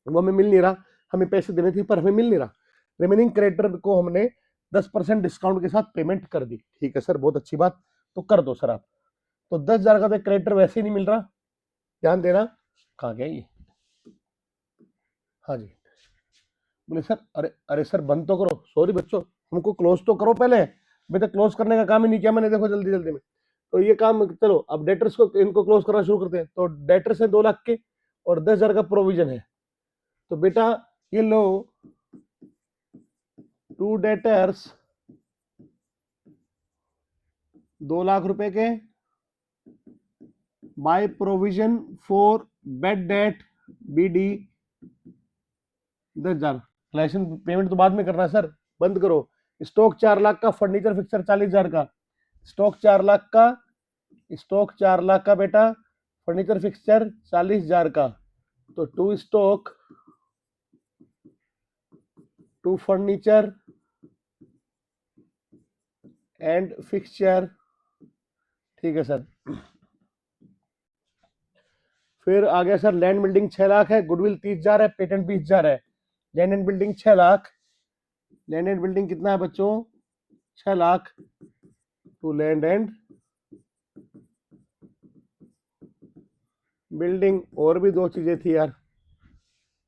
वो हमें मिल नहीं रहा। हमें पैसे देने थे पर हमें मिल नहीं रहा। रिमेनिंग क्रेडिटर को हमने 10% डिस्काउंट के साथ पेमेंट कर दी। ठीक है सर, बहुत अच्छी बात, तो कर दो सर आप। तो 10,000 का तो क्रेडिटर वैसे ही नहीं मिल रहा, ध्यान देना। कहाँ गया ये, हाँ जी। बोले सर अरे अरे सर बंद तो करो, सॉरी बच्चों हमको क्लोज तो करो पहले। अभी तक क्लोज करने का काम ही नहीं किया मैंने, देखो जल्दी जल्दी में। तो ये काम चलो, अब डेटर्स को इनको क्लोज करना शुरू करते हैं। तो डेटर्स है 2 लाख के और 10,000 का प्रोविजन है। तो बेटा ये लो, टू डेटर्स 2 लाख रुपए के by provision for bed date BD 10,000। Collection payment तो बाद में करना है सर, बंद करो। स्टॉक 4 लाख का, फर्नीचर फिक्सर 40,000 का। स्टॉक 4 लाख का, स्टॉक 4 लाख का बेटा, फर्नीचर फिक्सचर 40,000 का। तो to stock to furniture and fixture, ठीक है सर। फिर आ गया सर लैंड बिल्डिंग 6 लाख है, गुडविल 30,000 है, पेटेंट 20,000 है। Land and building 6 lakh, land and building कितना है बच्चों 6 lakh to land and building. और भी 2 चीजें थी यार,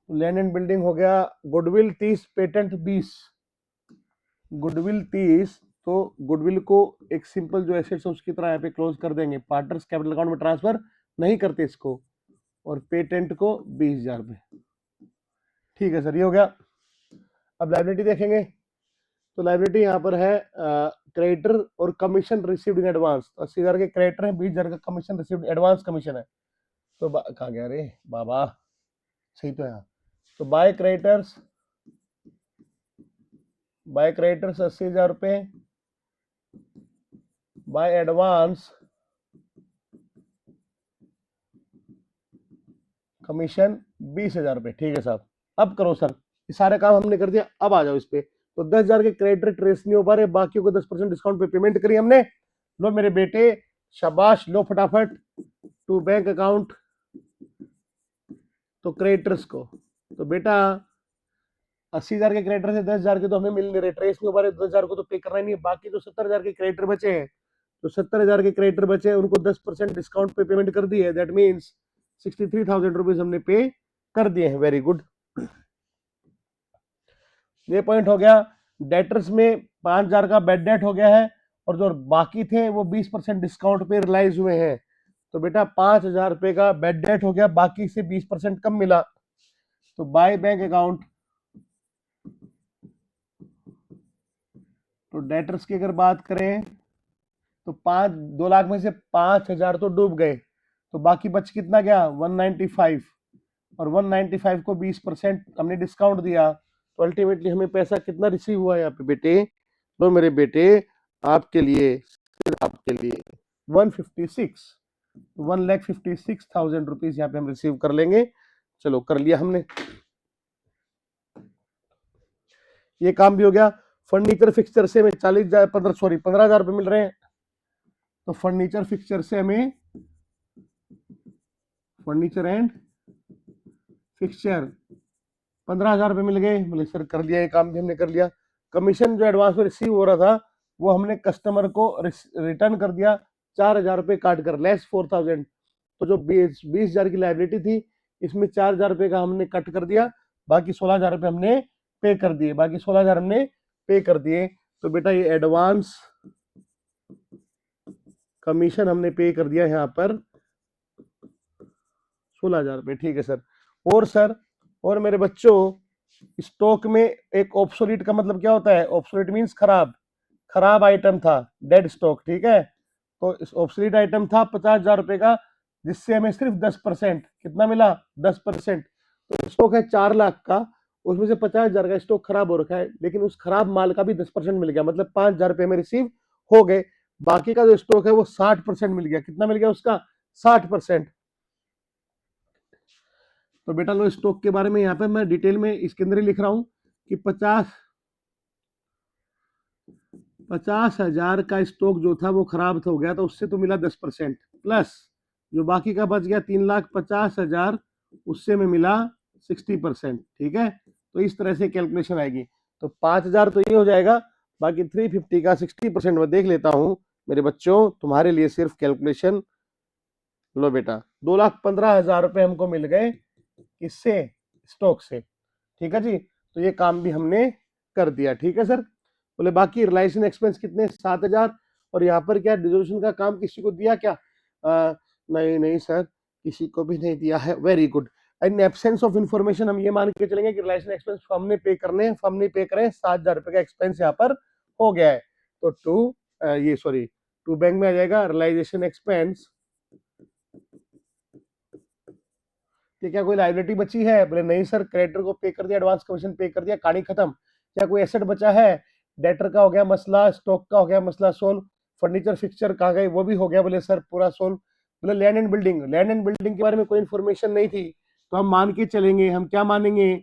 लैंड एंड बिल्डिंग हो गया, गुडविल 30 पेटेंट 20। गुडविल 30, तो गुडविल को एक सिंपल जो एसेट्स है उसकी तरह यहाँ पे क्लोज कर देंगे, पार्टनर्स कैपिटल अकाउंट में ट्रांसफर नहीं करते इसको। और पेटेंट को 20,000 रुपए, ठीक है सर, ये हो गया। अब लाइबिलिटी देखेंगे। तो लाइबिलिटी यहाँ पर है क्रेडिटर और कमीशन रिसीव्ड इन एडवांस। 80,000 के क्रेडिटर है, 20,000 का कमीशन रिसीव्ड एडवांस कमीशन है। तो कहाँ गया रे बाबा, सही तो यहाँ। तो बाय क्रेडिटर्स 80,000 रुपए, बाय एडवांस कमीशन 20,000 रुपए, ठीक है साहब। अब करो सर, ये सारे काम हमने कर दिया। अब आ जाओ इस पे। तो 10,000 के क्रेडिटर ट्रेस नहीं हो पा रहे, बाकी को 10% डिस्काउंट पे पेमेंट करी हमने। लो मेरे बेटे शाबाश, लो फटाफट टू बैंक अकाउंट, तो क्रेडिटर्स को। तो बेटा 80,000 के क्रेडिटर से 10,000 के तो हमें मिल नहीं रहे, ट्रेस नहीं हो पा रहे, 10,000 को तो पे करना ही नहीं है। बाकी जो 70,000 के क्रेडिटर बचे हैं, तो 70,000 के क्रेडिटर बचे हैं, उनको 10% डिस्काउंट पे पेमेंट कर दी है। दैट मीन्स 63,000 रुपीज हमने पे कर दिए हैं। वेरी गुड, ये पॉइंट हो गया। डेटर्स में 5,000 का बेड डेट हो गया है, और जो बाकी थे वो 20% डिस्काउंट पे रिलाइज हुए हैं। तो बेटा 5,000 रुपए का बैड डेट हो गया, बाकी से 20% कम मिला। तो बाय बैंक अकाउंट, तो डेटर्स की अगर बात करें तो 2 लाख में से 5,000 तो डूब गए, तो बाकी बच कितना गया 195, और 195 को 20% हमने डिस्काउंट दिया, तो अल्टीमेटली हमें पैसा कितना रिसीव हुआ यहाँ पे बेटे, तो मेरे बेटे आपके लिए, सिर्फ आपके लिए 156, 1,56,000 रुपीज यहाँ पे हम रिसीव कर लेंगे। चलो कर लिया हमने, ये काम भी हो गया। फर्नीचर फिक्सचर से हमें 40,000 15,000 रुपए मिल रहे हैं, तो फर्नीचर फिक्सचर से हमें, फर्नीचर एंड फिक्सचर 15,000 रुपए मिल गए। बोले सर कर दिया, ये काम भी हमने कर लिया। कमीशन जो एडवांस में रिसीव हो रहा था वो हमने कस्टमर को रिटर्न कर दिया 4,000 रुपए काट कर, लेस 4,000। तो जो 20,000 की लाइबिलिटी थी, इसमें 4,000 रुपए का हमने कट कर दिया, बाकी 16,000 रुपए हमने पे कर दिए, बाकी 16,000 हमने पे कर दिए। तो बेटा ये एडवांस कमीशन हमने पे कर दिया यहाँ पर 16,000 रुपए। ठीक है सर। और सर, और मेरे बच्चों, स्टॉक में एक ऑब्सोलीट का मतलब क्या होता है? ऑब्सोलीट मींस खराब, खराब आइटम था, डेड स्टॉक। ठीक है, तो इस ऑब्सोलीट आइटम था 50,000 रुपए का, जिससे हमें सिर्फ 10%, कितना मिला 10%। तो स्टॉक है 4 लाख का, उसमें से 50,000 का स्टॉक खराब हो रखा है, लेकिन उस खराब माल का भी 10% मिल गया, मतलब 5,000 रुपए में रिसीव हो गए। बाकी का जो स्टॉक है वो 60% मिल गया, कितना मिल गया उसका 60%। तो बेटा लो, स्टॉक के बारे में यहाँ पे मैं डिटेल में इसके अंदर ही लिख रहा हूं कि 50,000 का स्टॉक जो था वो खराब हो गया, तो उससे तो मिला 10%, प्लस जो बाकी का बच गया 3,50,000, उससे में मिला 60%। ठीक है, तो इस तरह से कैलकुलेशन आएगी। तो 5,000 तो ये हो जाएगा, बाकी 350 का 60% में देख लेता हूं मेरे बच्चों, तुम्हारे लिए सिर्फ कैलकुलेशन। लो बेटा, 2,15,000 रुपए हमको मिल गए, किससे? स्टॉक से। ठीक है जी, तो ये काम भी हमने कर दिया। ठीक है सर। बोले बाकी रिलायंस एक्सपेंस कितने? 7,000। और यहाँ पर क्या डिसोल्यूशन का काम किसी को दिया क्या? नहीं नहीं सर, किसी को भी नहीं दिया है। Very good. In absence of information हम ये मान के चलेंगे कि रिलायंस एक्सपेंस फर्म ने पे करने हैं, फर्म ने पे करें, 7,000 रुपए का एक्सपेंस यहाँ पर हो गया है। तो टू बैंक में आ जाएगा रिलाइजेशन एक्सपेंस। कि क्या कोई लाइबिलिटी बची है? बोले नहीं सर, क्रेडिटर को पे कर दिया, एडवांस कमीशन पे कर दिया, कहानी खत्म। क्या कोई एसेट बचा है? डेटर का हो गया मसला, स्टॉक का हो गया मसला सोल्व, फर्नीचर फिक्सचर कहाँ गए, वो भी हो गया। बोले सर पूरा सोल्व। बोले land and building, land and building के बारे में कोई इन्फॉर्मेशन नहीं थी, तो हम मान के चलेंगे, हम क्या मानेंगे,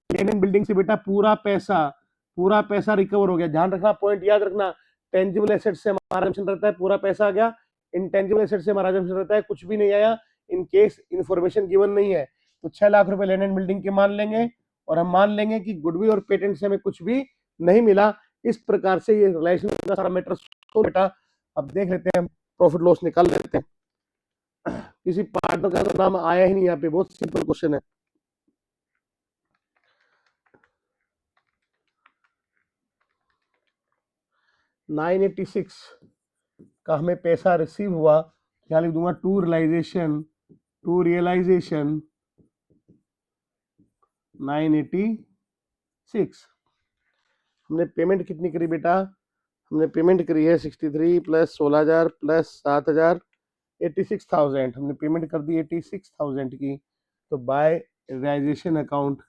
लैंड एंड बिल्डिंग से बेटा पूरा पैसा रिकवर हो गया। ध्यान रखना, पॉइंट याद रखना, टेंजिबल एसेट से हमारा assumption रहता है पूरा पैसा आ गया, इंटेंजिबल एसेट से हमारा assumption रहता है कुछ भी नहीं आया, इन केस इन्फॉर्मेशन गिवन नहीं है। तो 6 लाख रुपए लैंड एंड बिल्डिंग के मान लेंगे, और हम मान लेंगे कि गुडविल और पेटेंट से हमें कुछ भी नहीं मिला। इस प्रकार से ये रिलेशन का सारा मैटर बेटा अब देख लेते हैं, हम प्रॉफिट लॉस निकाल लेते हैं। किसी पार्टनर का तो नाम आया ही नहीं यहाँ पे, बहुत सिंपल क्वेश्चन है। $986 का हमें पैसा रिसीव हुआ, क्या लिख दूंगा, टू रियलाइजेशन 986। हमने पेमेंट कितनी करी बेटा? हमने पेमेंट करी है 63 प्लस 16,000 प्लस 7,000, 86,000 हमने पेमेंट कर दी 86,000 की। तो बाय रियलाइजेशन अकाउंट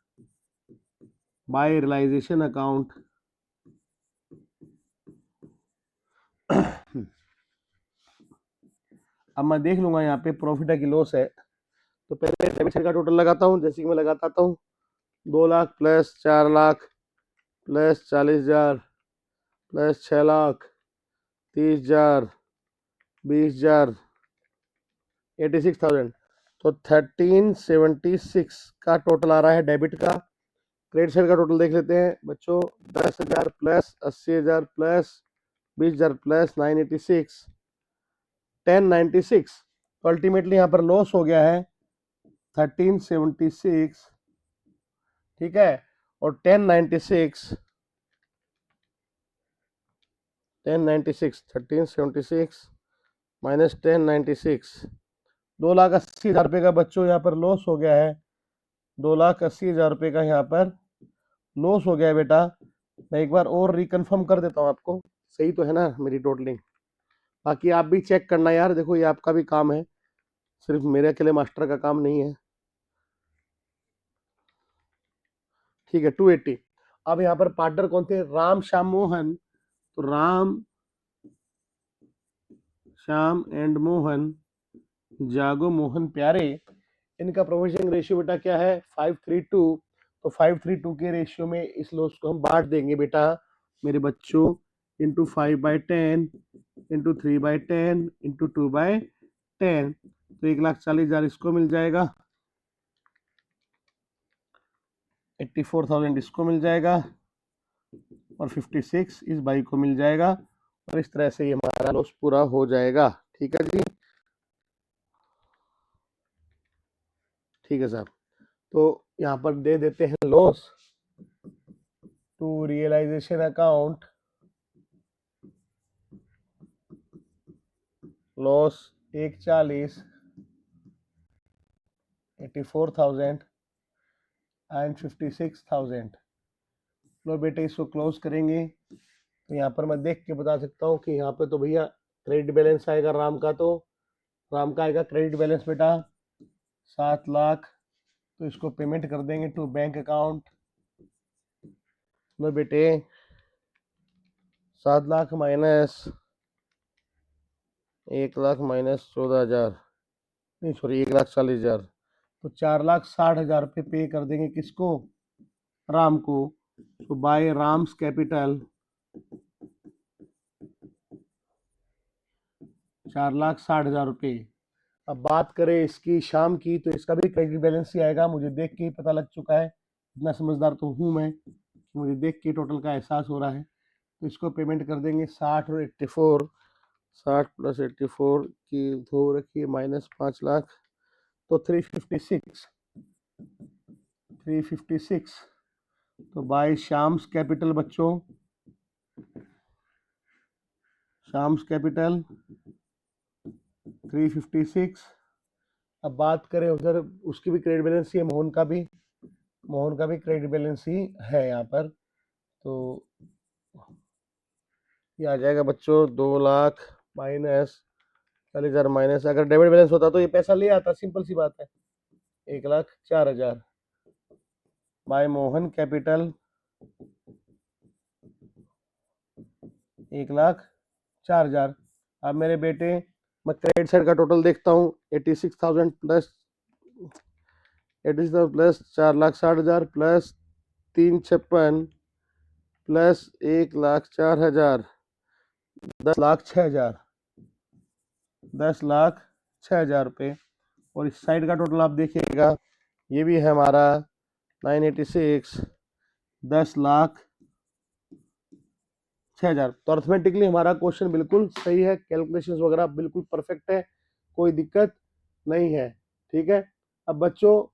अब मैं देख लूंगा यहाँ पे प्रॉफिट है कि लॉस है। तो पहले डेबिट साइड का टोटल लगाता हूँ, जैसे कि मैं लगाता हूँ 2 lakh plus 4 lakh plus 40,000 plus 6 lakh 30,000 20,000 86,000। तो 1376 का टोटल आ रहा है डेबिट का। क्रेडिट साइड का टोटल देख लेते हैं बच्चों, 10,000 प्लस 80,000 प्लस 20,000 प्लस 986 1096। तो अल्टीमेटली यहाँ पर लॉस हो गया है 1376। ठीक है, और 1096 1376 माइनस 1096 2,80,000 रुपये का बच्चों यहाँ पर लॉस हो गया है। 2,80,000 रुपये का यहाँ पर लॉस हो गया है बेटा। मैं एक बार और रिकन्फर्म कर देता हूँ आपको, सही तो है ना मेरी टोटलिंग। बाकी आप भी चेक करना यार, देखो ये आपका भी काम है, सिर्फ मेरे अकेले मास्टर का काम नहीं है। ठीक है 280। अब यहाँ पर पार्टनर कौन थे? राम श्याम मोहन। तो राम श्याम एंड मोहन, जागो मोहन प्यारे, इनका प्रोविजनिंग रेशियो बेटा क्या है? 532। तो 532 के रेशियो में इस लॉस को हम बांट देंगे बेटा मेरे बच्चों, इंटू 5/10 इंटू 3/10 इंटू 2/10। तो 1,40,000 इसको मिल जाएगा, 84,000 इसको मिल जाएगा, और 56 इस भाई को मिल जाएगा, और इस तरह से ये हमारा लॉस पूरा हो जाएगा। ठीक है जी, ठीक है साहब। तो यहाँ पर दे देते हैं loss to realisation account, loss 140, 84,000 and 56,000। लो बेटे इसको क्लोज करेंगे। तो यहाँ पर मैं देख के बता सकता हूँ कि यहाँ पे तो भैया क्रेडिट बैलेंस आएगा राम का, तो राम का आएगा क्रेडिट बैलेंस बेटा 7 लाख। तो इसको पेमेंट कर देंगे टू बैंक अकाउंट। लो बेटे 7 लाख माइनस 1 लाख माइनस 14,000, नहीं सॉरी 1,40,000, तो 4,60,000 रुपये पे कर देंगे किसको? राम को। तो बाय राम्स कैपिटल 4,60,000 रुपये। अब बात करें इसकी शाम की, तो इसका भी क्रेडिट बैलेंस ही आएगा, मुझे देख के ही पता लग चुका है, इतना समझदार तो हूँ मैं, मुझे देख के टोटल का एहसास हो रहा है। तो इसको पेमेंट कर देंगे 60 और 84, 60 प्लस 84 की धो रखिए माइनस 5 लाख, तो 356। तो बाय शाम्स कैपिटल बच्चों, शाम्स कैपिटल 356। अब बात करें उधर, उसकी भी क्रेडिट बैलेंस ही है, मोहन का भी क्रेडिट बैलेंस ही है यहाँ पर। तो ये आ जाएगा बच्चों 2 लाख माइनस 40,000 माइनस, अगर डेबिट बैलेंस होता तो ये पैसा ले आता, सिंपल सी बात है, 1,04,000 बाय मोहन कैपिटल 1,04,000। अब मेरे बेटे मैं क्रेडिट साइड का टोटल देखता हूँ, 86,000 प्लस 86,000 प्लस 4,60,000 प्लस 356 प्लस 1,04,000, 10,06,000, 10,06,000 रुपये। और इस साइड का टोटल आप देखिएगा, ये भी है हमारा 986, 10,06,000। तो अर्थमेटिकली हमारा क्वेश्चन बिल्कुल सही है, कैलकुलेशंस वगैरह बिल्कुल परफेक्ट है, कोई दिक्कत नहीं है। ठीक है। अब बच्चों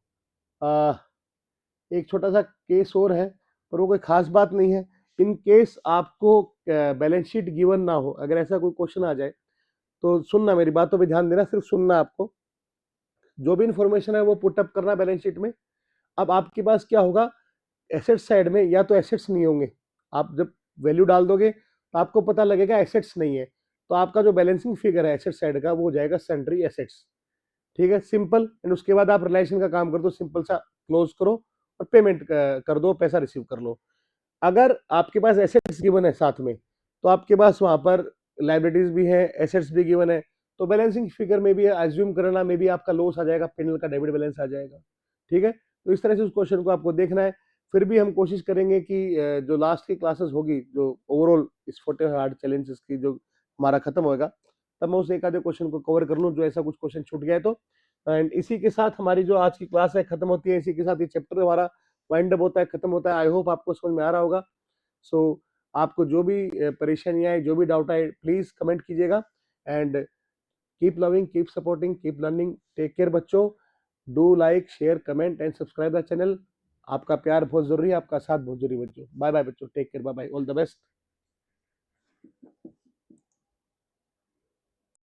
एक छोटा सा केस और है, पर वो कोई खास बात नहीं है। इन केस आपको बैलेंस शीट गिवन ना हो, अगर ऐसा कोई क्वेश्चन आ जाए तो सुनना, मेरी बातों पे ध्यान देना, सिर्फ सुनना, आपको जो भी इंफॉर्मेशन है वो पुटअप करना बैलेंस शीट में। अब आपके पास क्या होगा, एसेट साइड में या तो एसेट्स नहीं होंगे, आप जब वैल्यू डाल दोगे तो आपको पता लगेगा एसेट्स नहीं है, तो आपका जो बैलेंसिंग फिगर है एसेट साइड का वो हो जाएगा सन्ड्री एसेट्स। ठीक है, सिंपल। एंड उसके बाद आप रिलेशन का काम कर दो, सिंपल सा क्लोज करो और पेमेंट कर दो, पैसा रिसीव कर लो। अगर आपके पास एसेट्स गिवन है साथ में, तो आपके पास वहां पर लाइबिलिटीज भी है, एसेट्स भी गिवन है, तो बैलेंसिंग फिगर में भी एज्यूम करना में भी आपका लॉस आ जाएगा, पेनल का डेबिट बैलेंस आ जाएगा। ठीक है, तो इस तरह से उस क्वेश्चन को आपको देखना है। फिर भी हम कोशिश करेंगे कि जो लास्ट की क्लासेस होगी, जो ओवरऑल इस 40 हार्ड चैलेंजेस की जो हमारा खत्म होगा, तब मैं उस एक आधे क्वेश्चन को कवर कर लूँ, जो ऐसा कुछ क्वेश्चन छूट गया है तो। एंड इसी के साथ हमारी जो आज की क्लास है खत्म होती है, इसी के साथ ये चैप्टर हमारा वाइंड अप होता है, खत्म होता है। आई होप आपको समझ में आ रहा होगा। सो आपको जो भी परेशानियां है, जो भी डाउट आए, प्लीज कमेंट कीजिएगा। And keep loving, keep supporting, keep learning, take care बच्चों। Do like, share, comment and subscribe the channel. आपका प्यार बहुत जरूरी है, आपका साथ बहुत जरूरी है बच्चों। बाय बाय बच्चों, take care, bye bye, all the best.